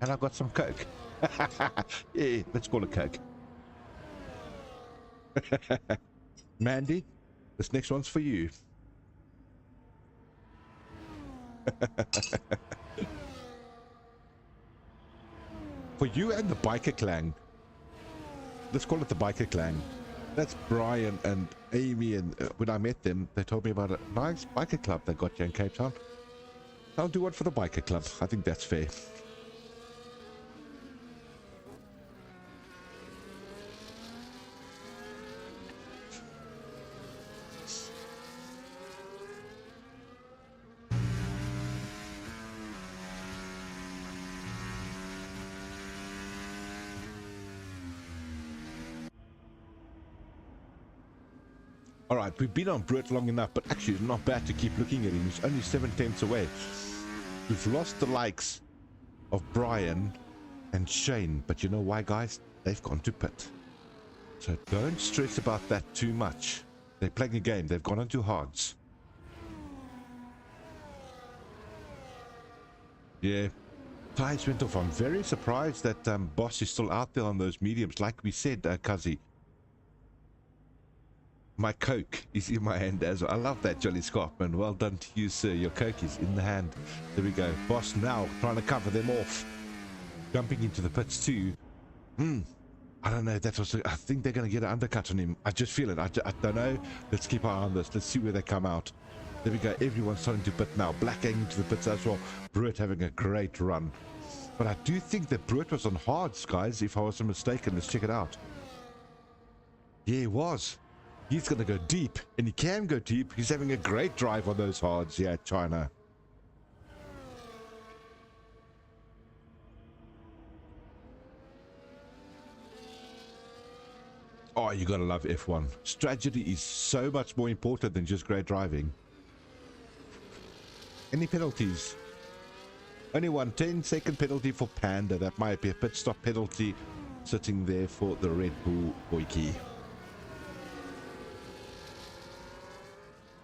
And I've got some Coke. Yeah, let's call it Coke. Mandy, this next one's for you. For you and the biker clan. Let's call it the biker clan. That's Brian and Amy, and when I met them, they told me about a nice biker club they got here in Cape Town. I'll do one for the biker club. I think that's fair. All right, we've been on Brett long enough, but actually it's not bad to keep looking at him. He's only 7 tenths away. We've lost the likes of Brian and Shane, but you know why, guys? They've gone to pit. So don't stress about that too much. They're playing a game. They've gone on to hards. Yeah, tires went off. I'm very surprised that Boss is still out there on those mediums. Like we said, Kazi. My Coke is in my hand as well. I love that, Jolly Scotsman. Well done to you, sir. Your Coke is in the hand. There we go. Boss now trying to cover them off. Jumping into the pits too. I don't know. That was. I think they're going to get an undercut on him. I just feel it. I don't know. Let's keep our eye on this. Let's see where they come out. There we go. Everyone's starting to pit now. Black going into the pits as well. Brett having a great run. But I do think that Brett was on hards, guys, if I wasn't mistaken. Let's check it out. Yeah, he was. He's going to go deep, and he can go deep. He's having a great drive on those hards. Yeah, China. Oh, you got to love F1. Strategy is so much more important than just great driving. Any penalties? Only one 10-second penalty for Panda. That might be a pit stop penalty sitting there for the Red Bull Boyki.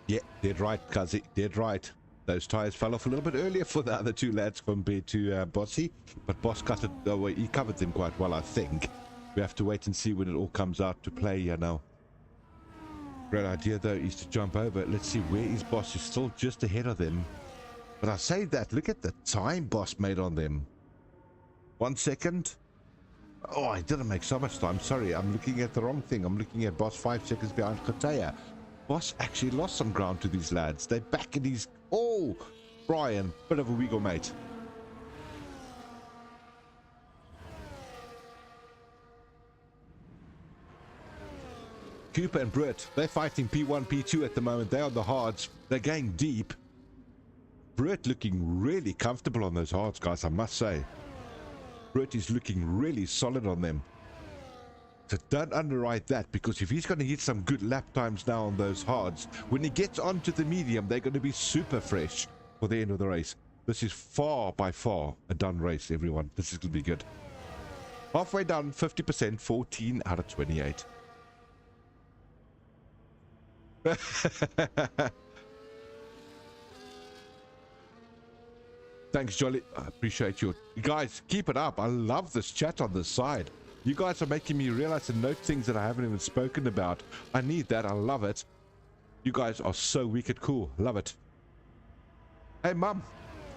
Yeah, dead right, Kazi, dead right. Those tires fell off a little bit earlier for the other two lads compared to Bossy, but Boss cut it, he covered them quite well, I think. We have to wait and see when it all comes out to play, you know. Great idea, though, is to jump over. Let's see, where is Boss? He's still just ahead of them. But I say that, look at the time Boss made on them. 1 second. Oh, I didn't make so much time. Sorry, I'm looking at the wrong thing. I'm looking at Boss 5 seconds behind Khataya. Boss actually lost some ground to these lads. They're back in his... Oh, Brian, bit of a wiggle, mate. Cooper and Britt, they're fighting P1, P2 at the moment. They're on the hards. They're going deep. Britt looking really comfortable on those hards, guys, I must say. Britt is looking really solid on them. So don't underwrite that, because if he's going to hit some good lap times now on those hards, when he gets onto the medium, they're going to be super fresh for the end of the race. This is far, by far, a done race, everyone. This is going to be good. Halfway done, 50%, 14 out of 28. Thanks, Jolly. I appreciate you. Guys, keep it up. I love this chat on this side. You guys are making me realize and note things that I haven't even spoken about. I need that. I love it. You guys are so wicked cool. Love it. Hey, Mum.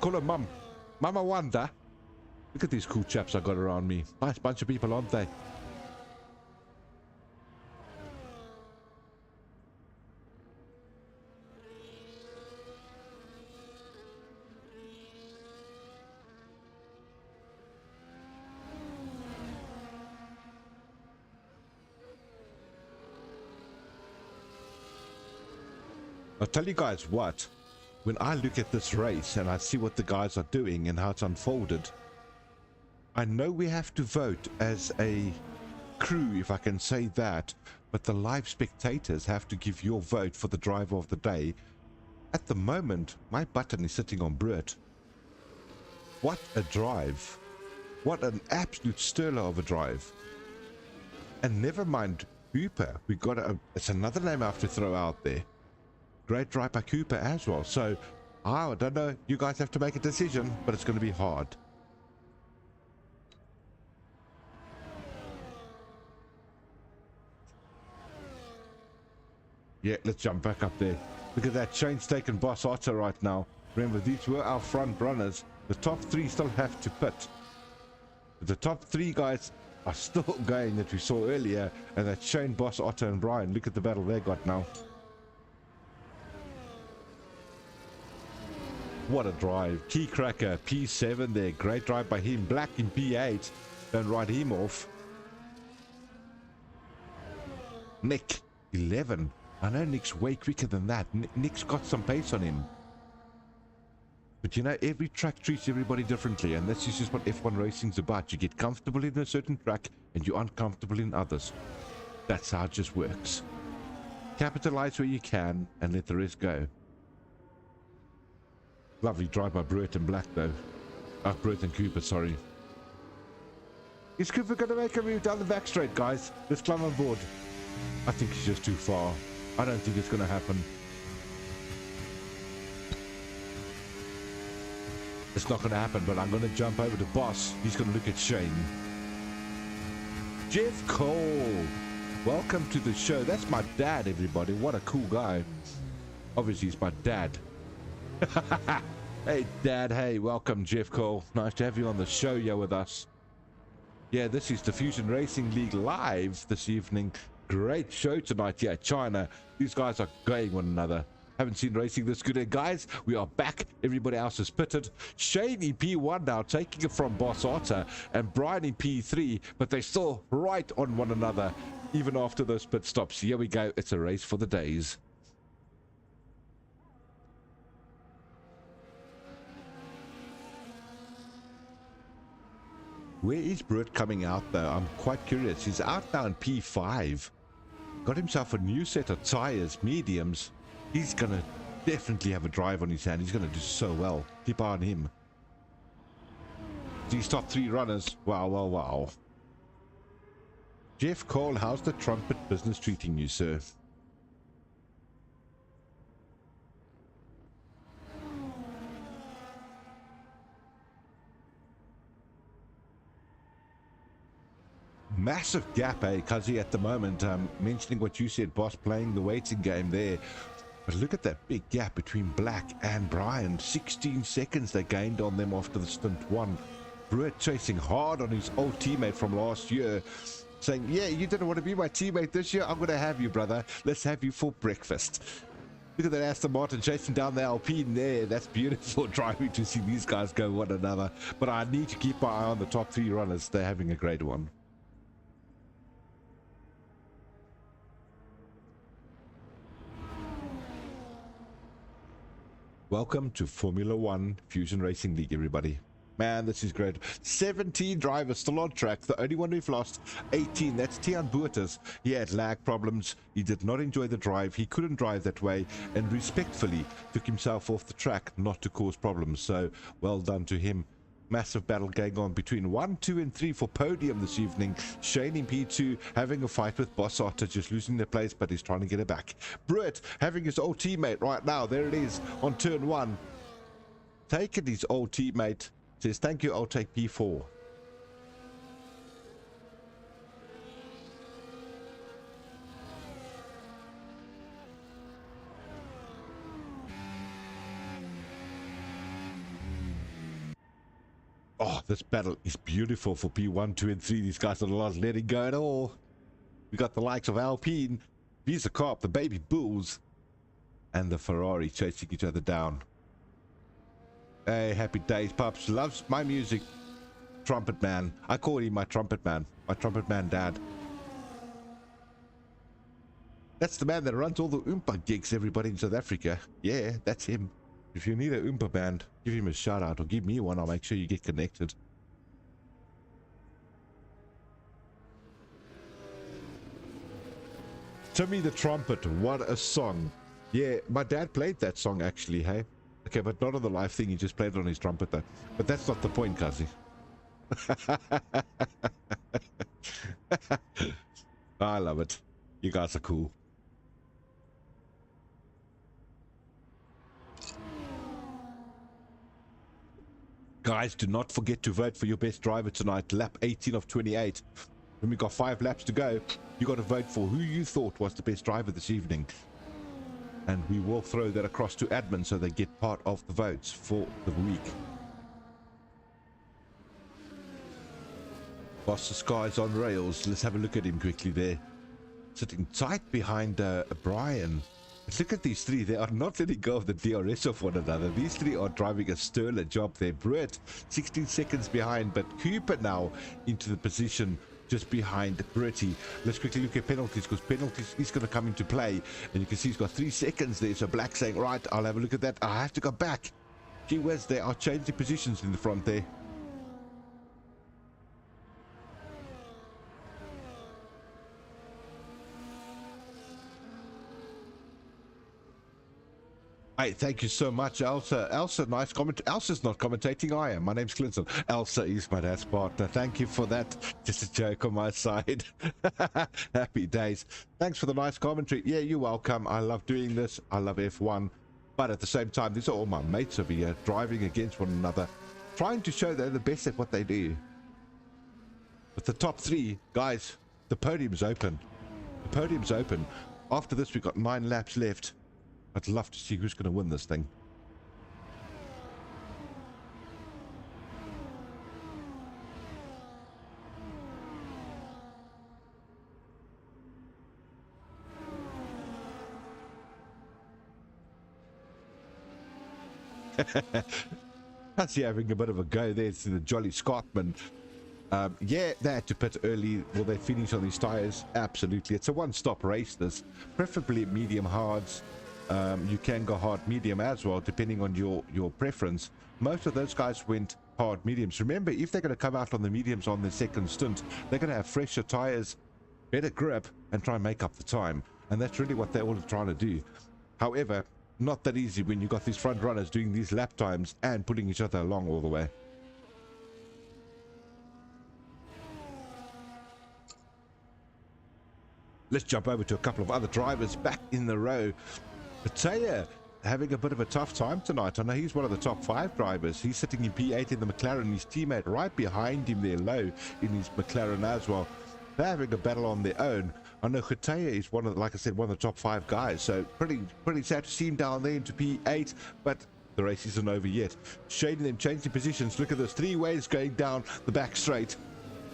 Call her Mum. Mama Wanda. Look at these cool chaps I got around me. Nice bunch of people, aren't they? I'll tell you guys what, when I look at this race and I see what the guys are doing and how it's unfolded, I know we have to vote as a crew, if I can say that, but the live spectators have to give your vote for the driver of the day. At the moment, my button is sitting on Britt. What a drive. What an absolute sterler of a drive. And never mind Cooper, we got it's another name I have to throw out there. Great drive by Cooper as well. So, I don't know. You guys have to make a decision, but it's going to be hard. Yeah, let's jump back up there. Look at that Shane-Stake Boss Otto right now. Remember, these were our front runners. The top three still have to pit. The top three guys are still going that we saw earlier. And that's Shane, Boss, Otto, and Brian. Look at the battle they got now. What a drive. Key Cracker, P7 there. Great drive by him. Black in P8. Don't write him off. Nick, 11. I know Nick's way quicker than that. Nick's got some pace on him. But you know, every track treats everybody differently. And this is just what F1 racing's about. You get comfortable in a certain track and you're uncomfortable in others. That's how it just works. Capitalize where you can and let the rest go. Lovely drive by Britt and Black though. Britt and Cooper, sorry. Is Cooper going to make a move down the back straight, guys? Let's climb on board. I think he's just too far. I don't think it's going to happen. It's not going to happen, but I'm going to jump over to Boss. He's going to look at Shane. Jeff Cole. Welcome to the show. That's my dad, everybody. What a cool guy. Obviously, he's my dad. Hey Dad, hey, welcome Jeff Cole. Nice to have you on the show here with us. Yeah, this is the Fusion Racing League live this evening. Great show tonight here at China. These guys are going one another. Haven't seen racing this good. And guys, we are back. Everybody else is pitted. Shane in P1 now, taking it from Boss Otter, and Brian in P3, but they're still right on one another, even after those pit stops. Here we go. It's a race for the days. Where is Britt coming out though? I'm quite curious. He's out now in P5. Got himself a new set of tires, mediums. He's gonna definitely have a drive on his hand. He's gonna do so well. Keep eye on him. These top three runners. Wow, wow, wow. Jeff Cole, how's the trumpet business treating you, sir? Massive gap, Cuzzy, at the moment. Mentioning what you said, Boss, playing the waiting game there. But look at that big gap between Black and Brian. 16 seconds they gained on them after the stint one. Britt chasing hard on his old teammate from last year, saying, yeah, you didn't want to be my teammate this year. I'm going to have you, brother. Let's have you for breakfast. Look at that Aston Martin chasing down the Alpine there. That's beautiful driving to see these guys go one another. But I need to keep my eye on the top three runners. They're having a great one. Welcome to Formula One Fusion Racing League, everybody. Man, this is great. 17 drivers still on track. The only one we've lost, 18. That's Tian Buertas. He had lag problems. He did not enjoy the drive. He couldn't drive that way and respectfully took himself off the track not to cause problems. So, well done to him. Massive battle going on between 1, 2, and 3 for podium this evening. Shane in P2 having a fight with Boss Otter, just losing their place, but he's trying to get it back. Brett having his old teammate right now. There it is on turn 1. Taking his old teammate. Says, thank you, I'll take P4. Oh, this battle is beautiful for P1, 2, and 3. These guys are not letting go at all. We got the likes of Alpine, Visa Carp, the Baby Bulls, and the Ferrari chasing each other down. Hey, happy days, Pups. Loves my music. Trumpet man. I call him my trumpet man. My trumpet man dad. That's the man that runs all the Oompa gigs, everybody in South Africa. Yeah, that's him. If you need a Oompa band, give him a shout out or give me one. I'll make sure you get connected. Timmy the Trumpet. What a song. Yeah, my dad played that song actually, hey? Okay, but not on the live thing. He just played it on his trumpet, though. But that's not the point, Kazi. I love it. You guys are cool. Guys, do not forget to vote for your best driver tonight. Lap 18 of 28. When we got 5 laps to go, you got to vote for who you thought was the best driver this evening. And we will throw that across to admin so they get part of the votes for the week. Boss the Sky's on rails. Let's have a look at him quickly there. Sitting tight behind Brian. Look at these three. They are not letting go of the DRS of one another. These three are driving a sterling job there. Brett, 16 seconds behind, but Cooper now into the position just behind Britty. Let's quickly look at penalties, because penalties is going to come into play, and you can see he's got 3 seconds there. So Black saying, right, I'll have a look at that. I have to go back. Gee whiz, they are changing positions in the front there. Hey, thank you so much, Elsa. Elsa, nice comment. Elsa's not commentating, I am. My name's Clinton. Elsa is my dad's partner. Thank you for that. Just a joke on my side. Happy days. Thanks for the nice commentary. Yeah, you're welcome. I love doing this. I love F1. But at the same time, these are all my mates over here, driving against one another, trying to show they're the best at what they do. With the top 3, guys, the podium's open. The podium's open. After this, we've got 9 laps left. I'd love to see who's going to win this thing. I see having a bit of a go there to the Jolly Scotsman. Yeah, they had to pit early. Will they finish on these tires? Absolutely. It's a one-stop race, this. Preferably medium hards. You can go hard medium as well, depending on your preference. Most of those guys went hard mediums. Remember, if they're going to come out on the mediums on their second stint, they're going to have fresher tires, better grip, and try and make up the time. And that's really what they're all trying to do. However, not that easy when you've got these front runners doing these lap times and putting each other along all the way. Let's jump over to a couple of other drivers back in the row. Mattia having a bit of a tough time tonight. I know he's one of the top 5 drivers. He's sitting in P8 in the McLaren. His teammate right behind him there, low in his McLaren as well. They're having a battle on their own. I know Mattia is one of, like I said, one of the top 5 guys. So pretty sad to see him down there into P8, but the race isn't over yet. Shane and them changing positions. Look at this, 3 ways going down the back straight.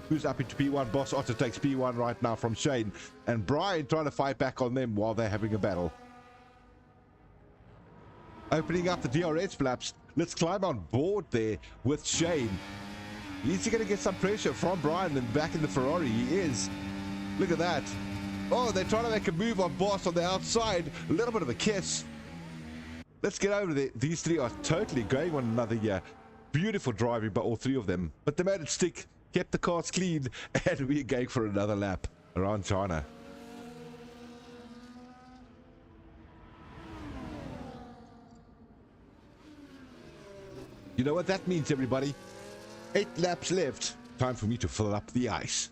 Who's up into P1? Boss Otter takes P1 right now from Shane. And Brian trying to fight back on them while they're having a battle. Opening up the DRS flaps. Let's climb on board there with Shane. Is he going to get some pressure from Brian and back in the Ferrari? He is. Look at that. Oh, they're trying to make a move on Boss on the outside. A little bit of a kiss. Let's get over there. These three are totally going on another year. Beautiful driving by all three of them. But they made it stick, kept the cars clean, and we're going for another lap around China. You know what that means, everybody? 8 laps left. Time for me to fill up the ice.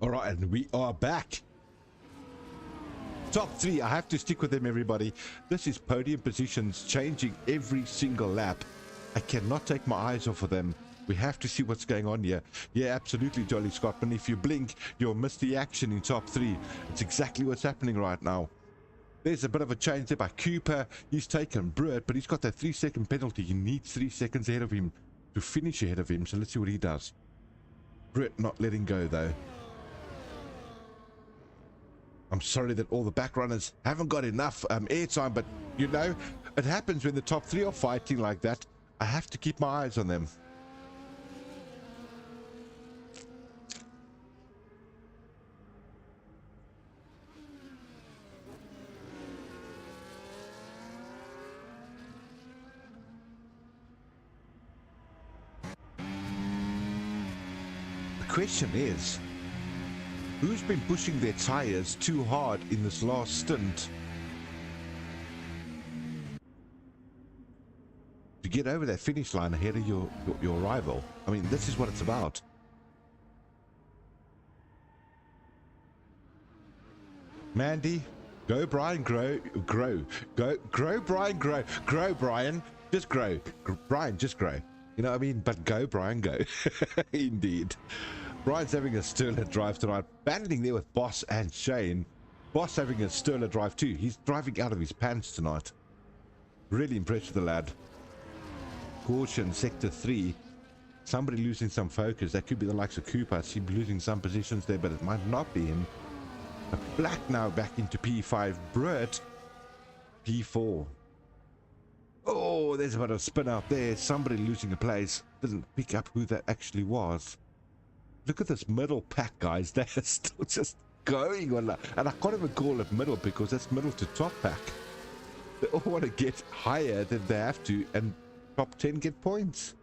All right, and we are back. Top 3, I have to stick with them, everybody. This is podium positions changing every single lap. I cannot take my eyes off of them. We have to see what's going on here. Yeah, absolutely, Jolly Scottman. If you blink, you'll miss the action in top 3. It's exactly what's happening right now. There's a bit of a change there by Cooper. He's taken Brett, but he's got that 3-second penalty. He needs 3 seconds ahead of him to finish ahead of him. So let's see what he does. Brett not letting go, though. I'm sorry that all the back runners haven't got enough airtime, but you know, it happens when the top 3 are fighting like that. I have to keep my eyes on them. The question is, who's been pushing their tires too hard in this last stint to get over that finish line ahead of your rival? I mean, this is what it's about. Mandy, go Brian, grow, Brian, grow Brian, just grow, Brian, just grow. You know what I mean? But go Brian, go. Indeed. Brian's having a sterling drive tonight, battling there with Boss and Shane. Boss having a sterling drive too. He's driving out of his pants tonight. Really impressed with the lad. Caution, sector 3. Somebody losing some focus. That could be the likes of Cooper. I see him losing some positions there, but it might not be him. But Black now back into P5. Brett, P4. Oh, there's a bit of spin out there. Somebody losing a place. Didn't pick up who that actually was. Look at this middle pack, guys. They're still just going on. And I can't even call it middle because that's middle to top pack. They all want to get higher than they have to, and top 10 get points.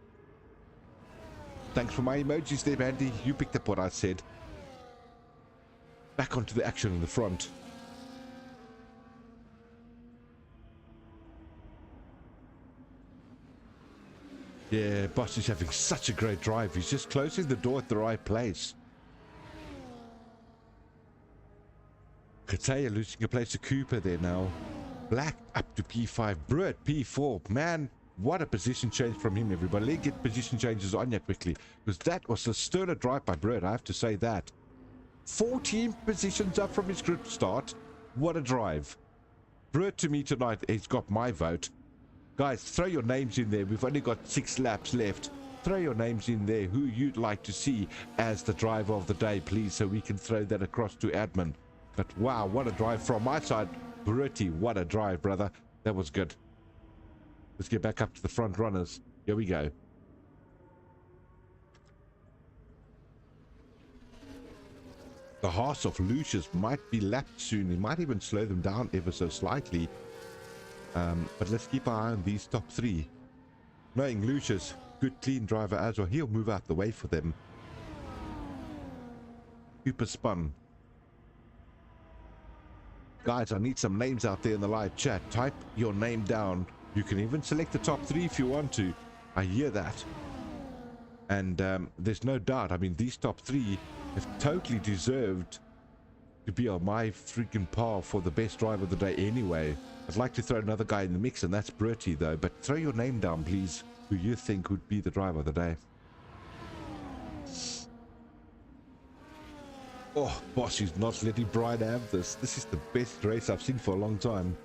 Thanks for my emojis there, Andy. You picked up what I said. Back onto the action in the front. Yeah, Boss is having such a great drive. He's just closing the door at the right place. Kataya losing a place to Cooper there now. Black up to P5. Brett P4. Man, what a position change from him, everybody. Let's get position changes on you quickly, because that was a sterling drive by Brett. I have to say that. 14 positions up from his group start. What a drive. Brett to me tonight, he's got my vote. Guys, throw your names in there. We've only got 6 laps left. Throw your names in there who you'd like to see as the driver of the day, please, so we can throw that across to admin. But wow, what a drive from my side. Pretty, what a drive, brother. That was good. Let's get back up to the front runners. Here we go. The horse of Lucius might be lapped soon. He might even slow them down ever so slightly. But let's keep our eye on these top 3. Knowing Lucius, good clean driver as well. He'll move out the way for them. Super spun. Guys, I need some names out there in the live chat. Type your name down. You can even select the top 3 if you want to. I hear that. And there's no doubt. I mean, these top 3 have totally deserved to be on my freaking par for the best driver of the day anyway. I'd like to throw another guy in the mix, and that's Prix though. But throw your name down, please, who you think would be the driver of the day. Oh, boss, he's not letting Brian have this. This is the best race I've seen for a long time.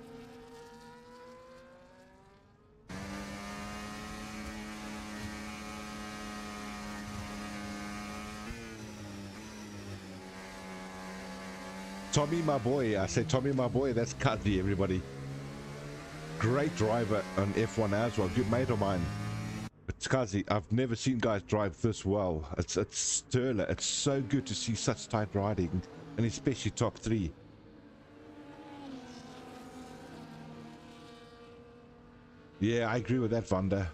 Tommy, my boy. I said Tommy, my boy. That's Cuddy, everybody. Great driver on F1 as well. Good mate of mine. It's Kazi. I've never seen guys drive this well. It's sterling. It's so good to see such tight riding, and especially top three. Yeah, I agree with that, Vanda.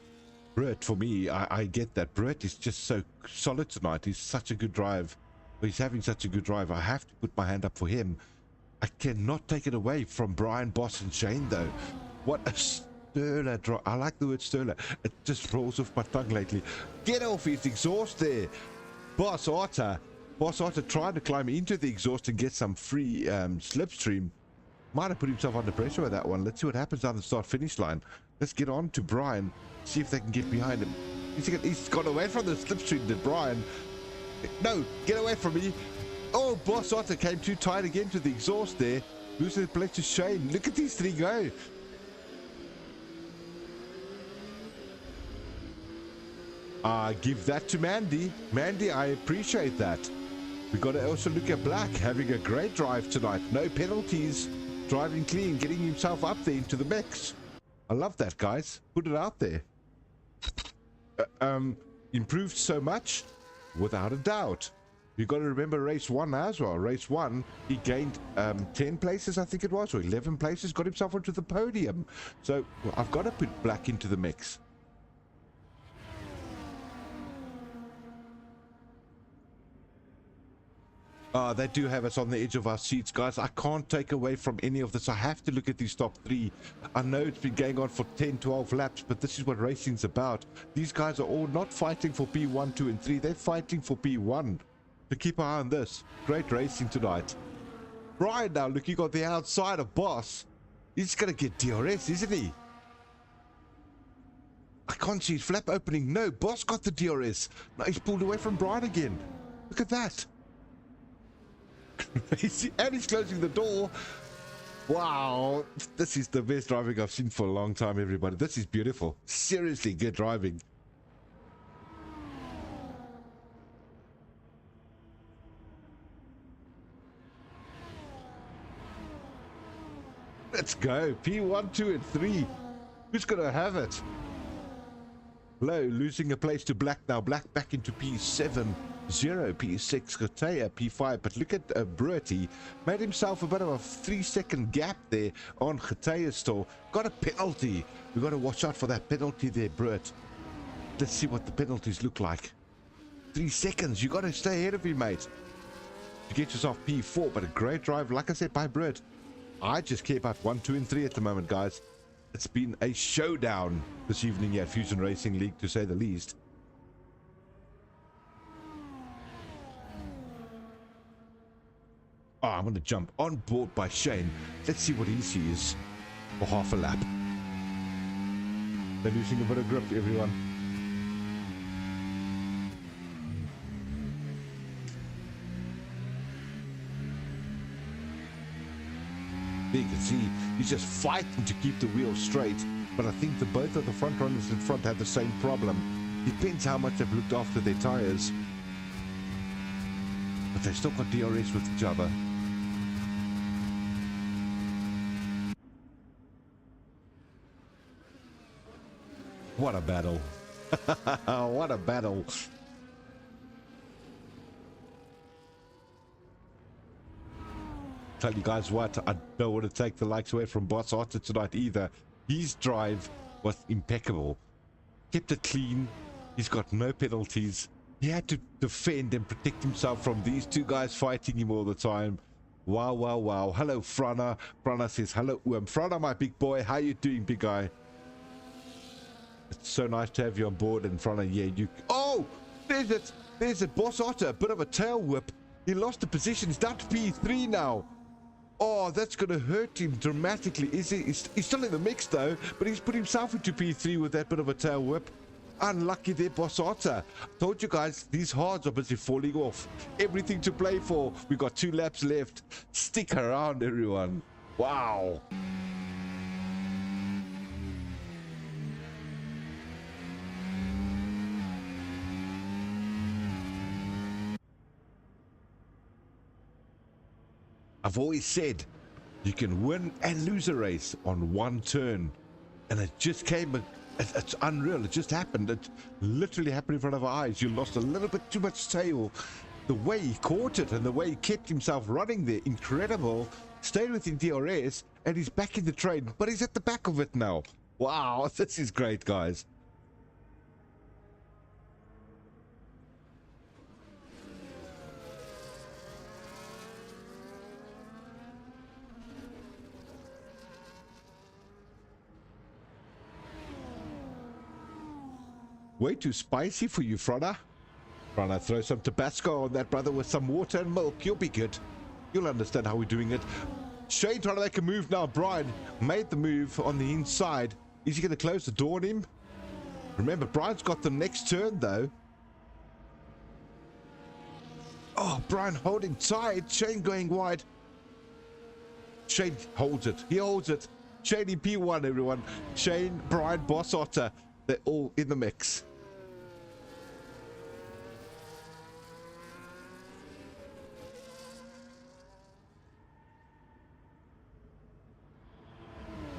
Brett, for me, I get that. Brett is just so solid tonight. He's such a good drive. He's having such a good drive. I have to put my hand up for him. I cannot take it away from Brian, Boss, and Shane, though. What a sterler drive. I like the word sterler. It just rolls off my tongue lately. Get off his exhaust there. Boss Otter trying to climb into the exhaust and get some free slipstream. Might have put himself under pressure with that one. Let's see what happens down the start-finish line. Let's get on to Brian. See if they can get behind him. He's got away from the slipstream, did Brian. No, get away from me. Oh, Boss Otter came too tight again to the exhaust there. Losing the place to Shane. Look at these three go. Give that to Mandy. Mandy, I appreciate that. We got to also look at Black having a great drive tonight. No penalties. Driving clean, getting himself up there into the mix. I love that, guys. Put it out there. Improved so much. Without a doubt. You've got to remember race 1 as well. Race 1, he gained 10 places, I think it was, or 11 places, got himself onto the podium. So I've got to put Black into the mix. They do have us on the edge of our seats, guys. I can't take away from any of this. I have to look at these top three. I know it's been going on for 10, 12 laps, but this is what racing's about. These guys are all not fighting for P1, 2, and 3. They're fighting for P1. So keep an eye on this. Great racing tonight. Brian now looking on the outside of Boss. He's going to get DRS, isn't he? I can't see his flap opening. No, Boss got the DRS. Now he's pulled away from Brian again. Look at that. And he's closing the door. Wow, this is the best driving I've seen for a long time, everybody. This is beautiful. Seriously good driving. Let's go. P1, 2, and 3. Who's gonna have it? Low losing a place to Black now. Black back into P7. 0, P6, Katea, P5, but look at Prix. Made himself a bit of a 3-second gap there on Katea's stall. Got a penalty. We've got to watch out for that penalty there, Prix. Let's see what the penalties look like. 3 seconds. You got to stay ahead of him, mate. To get yourself P4, but a great drive, like I said, by Prix. I just care about 1, 2, and 3 at the moment, guys. It's been a showdown this evening here at Fusion Racing League, to say the least. I'm going to jump on board by Shane. Let's see what he sees for half a lap. They're losing a bit of grip, everyone. There you can see he's just fighting to keep the wheel straight. But I think the both of the front runners in front have the same problem. Depends how much they've looked after their tires. But they've still got DRS with each other. What a battle. What a battle. Tell you guys what, I don't want to take the likes away from Boss Otter tonight either. His drive was impeccable. Kept it clean. He's got no penalties. He had to defend and protect himself from these two guys fighting him all the time. Wow, wow, wow. Hello, Frana. Frana says, hello, Frana, my big boy. How you doing, big guy? It's so nice to have you on board. And Frana, yeah, you... Oh, there's it. There's it. Boss Otter, a bit of a tail whip. He lost the position. He's down to P3 now. Oh, that's going to hurt him dramatically. He's still in the mix, though, but he's put himself into P3 with that bit of a tail whip. Unlucky there, Boss Otter. Told you guys, these hards are busy falling off. Everything to play for. We've got 2 laps left. Stick around, everyone. Wow. I've always said you can win and lose a race on one turn, and it just came. It's unreal. It just happened. It literally happened in front of our eyes. You lost a little bit too much tail. The way he caught it and the way he kept himself running there, incredible. Stayed within DRS, and he's back in the train, but he's at the back of it now. Wow, this is great, guys. Way too spicy for you, Frana. Frana, throw some Tabasco on that, brother, with some water and milk. You'll be good. You'll understand how we're doing it. Shane trying to make a move now. Brian made the move on the inside. Is he going to close the door on him? Remember, Brian's got the next turn, though. Oh, Brian holding tight. Shane going wide. Shane holds it. He holds it. Shane in P1, everyone. Shane, Brian, Boss Otter. They're all in the mix.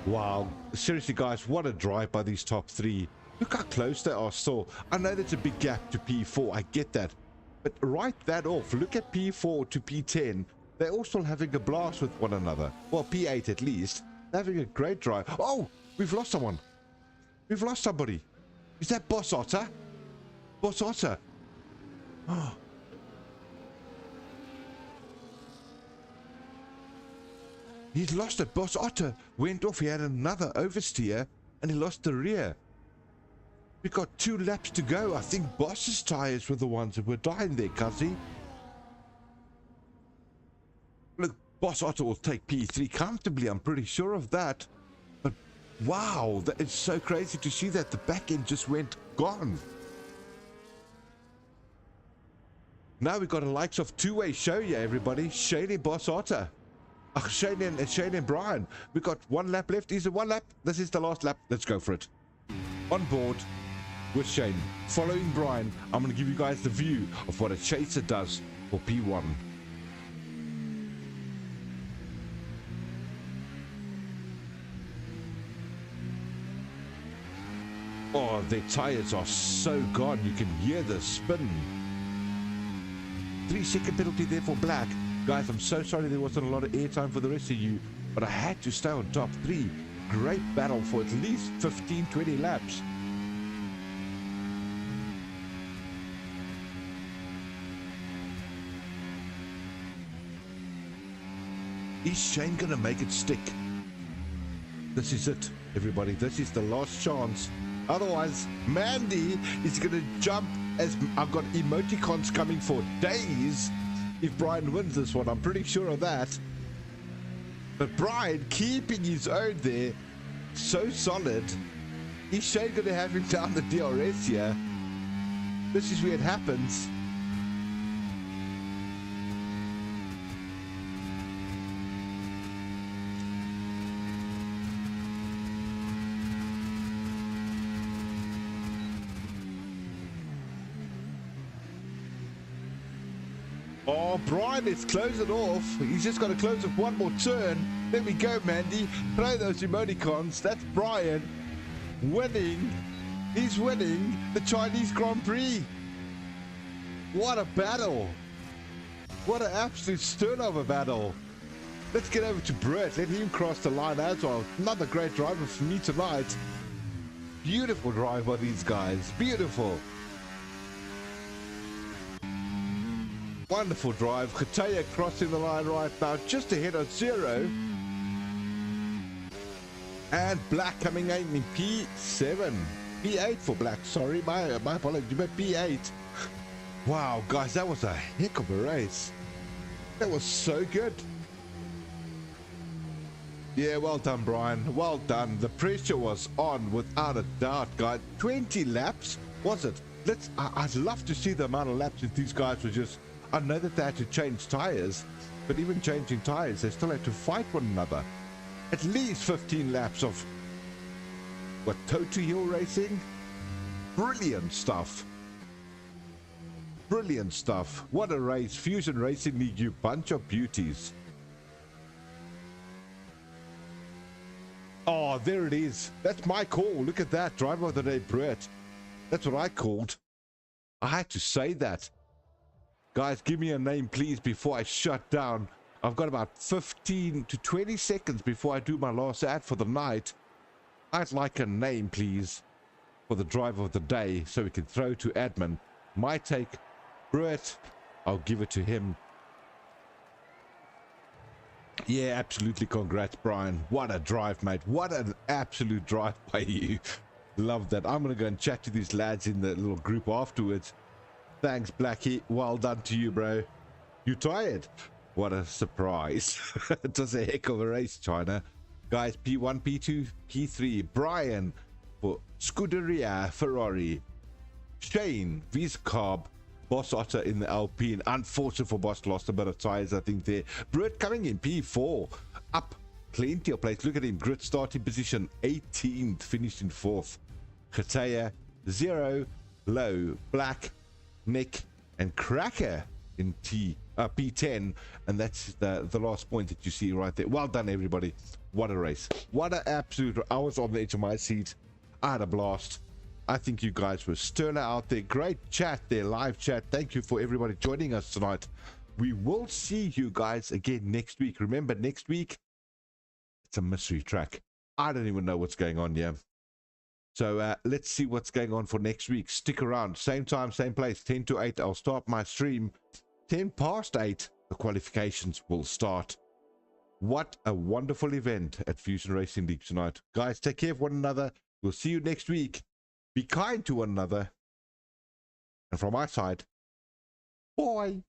Wow. Seriously, guys, what a drive by these top 3. Look how close they are still. I know there's a big gap to P4. I get that. But write that off. Look at P4 to P10. They're all still having a blast with one another. Well, P8 at least. They're having a great drive. Oh, we've lost someone. We've lost somebody. Is that Boss Otter? Boss Otter. Oh. He's lost it. Boss Otter went off. He had another oversteer and he lost the rear. We've got 2 laps to go. I think Boss's tires were the ones that were dying there, Cuzzy. Look, Boss Otter will take P3 comfortably. I'm pretty sure of that. But wow, that is so crazy to see that the back end just went gone. Now we've got a likes of two-way show here, everybody. Shane and Boss Otter. Shane and Brian. We've got 1 lap left. Is it 1 lap? This is the last lap. Let's go for it. On board with Shane. Following Brian, I'm going to give you guys the view of what a chaser does for P1. Oh, their tires are so gone. You can hear the spin. 3-second penalty there for Black. Guys, I'm so sorry there wasn't a lot of airtime for the rest of you, but I had to stay on top 3. Great battle for at least 15-20 laps. Is Shane gonna make it stick? This is it, everybody. This is the last chance. Otherwise, Mandy is gonna jump. As I've got emoticons coming for days if Brian wins this one. I'm pretty sure of that. But Brian keeping his own there, so solid. Is Shane gonna have him down the DRS here? This is where it happens. Oh, Brian is closing off. He's just got to close it 1 more turn. There we go, Mandy. Throw those emoticons. That's Brian winning. He's winning the Chinese Grand Prix. What a battle. What an absolute stern of a battle. Let's get over to Brett. Let him cross the line as well. Another great driver for me tonight. Beautiful drive by these guys. Beautiful. Wonderful drive. Khataya crossing the line right now, just ahead of 0. And Black coming in P7. P8 for Black. Sorry, my apologies, but P8. Wow, guys, that was a heck of a race. That was so good. Yeah, well done, Brian. Well done. The pressure was on without a doubt, guys. 20 laps, was it? I'd love to see the amount of laps that these guys were just... I know that they had to change tires, but even changing tires, they still had to fight one another. At least 15 laps of, what, Total Hill racing? Brilliant stuff. Brilliant stuff. What a race. Fusion Racing League, you bunch of beauties. Oh, there it is. That's my call. Look at that. Driver of the Day, Brett. That's what I called. I had to say that. Guys, give me a name, please, before I shut down. I've got about 15 to 20 seconds before I do my last ad for the night. I'd like a name, please, for the driver of the day so we can throw to admin. My take, Brett. I'll give it to him. Yeah, absolutely. Congrats, Brian. What a drive, mate. What an absolute drive by you. Love that. I'm going to go and chat to these lads in the little group afterwards. Thanks, Blackie. Well done to you, bro. You tired? What a surprise. It was a heck of a race, China. Guys, P1, P2, P3. Brian for Scuderia Ferrari. Shane, Vizcarb. Boss Otter in the Alpine. Unfortunate for Boss, lost a bit of tires, I think, there. Brett coming in P4. Up plenty of place. Look at him. Grid starting position 18th. Finished in 4th. Khataya 0. Low. Black. Nick. And Cracker in P10. And that's the last point that you see right there. Well done, everybody. What a race. What an absolute... I was on the edge of my seat. I had a blast. I think you guys were sterling out there. Great chat there, live chat. Thank you for everybody joining us tonight. We will see you guys again next week. Remember, next week, it's a mystery track. I don't even know what's going on here. So let's see what's going on for next week. Stick around. Same time, same place, 10 to 8. I'll start my stream. 10 past 8, the qualifications will start. What a wonderful event at Fusion Racing League tonight. Guys, take care of one another. We'll see you next week. Be kind to one another. And from my side, bye.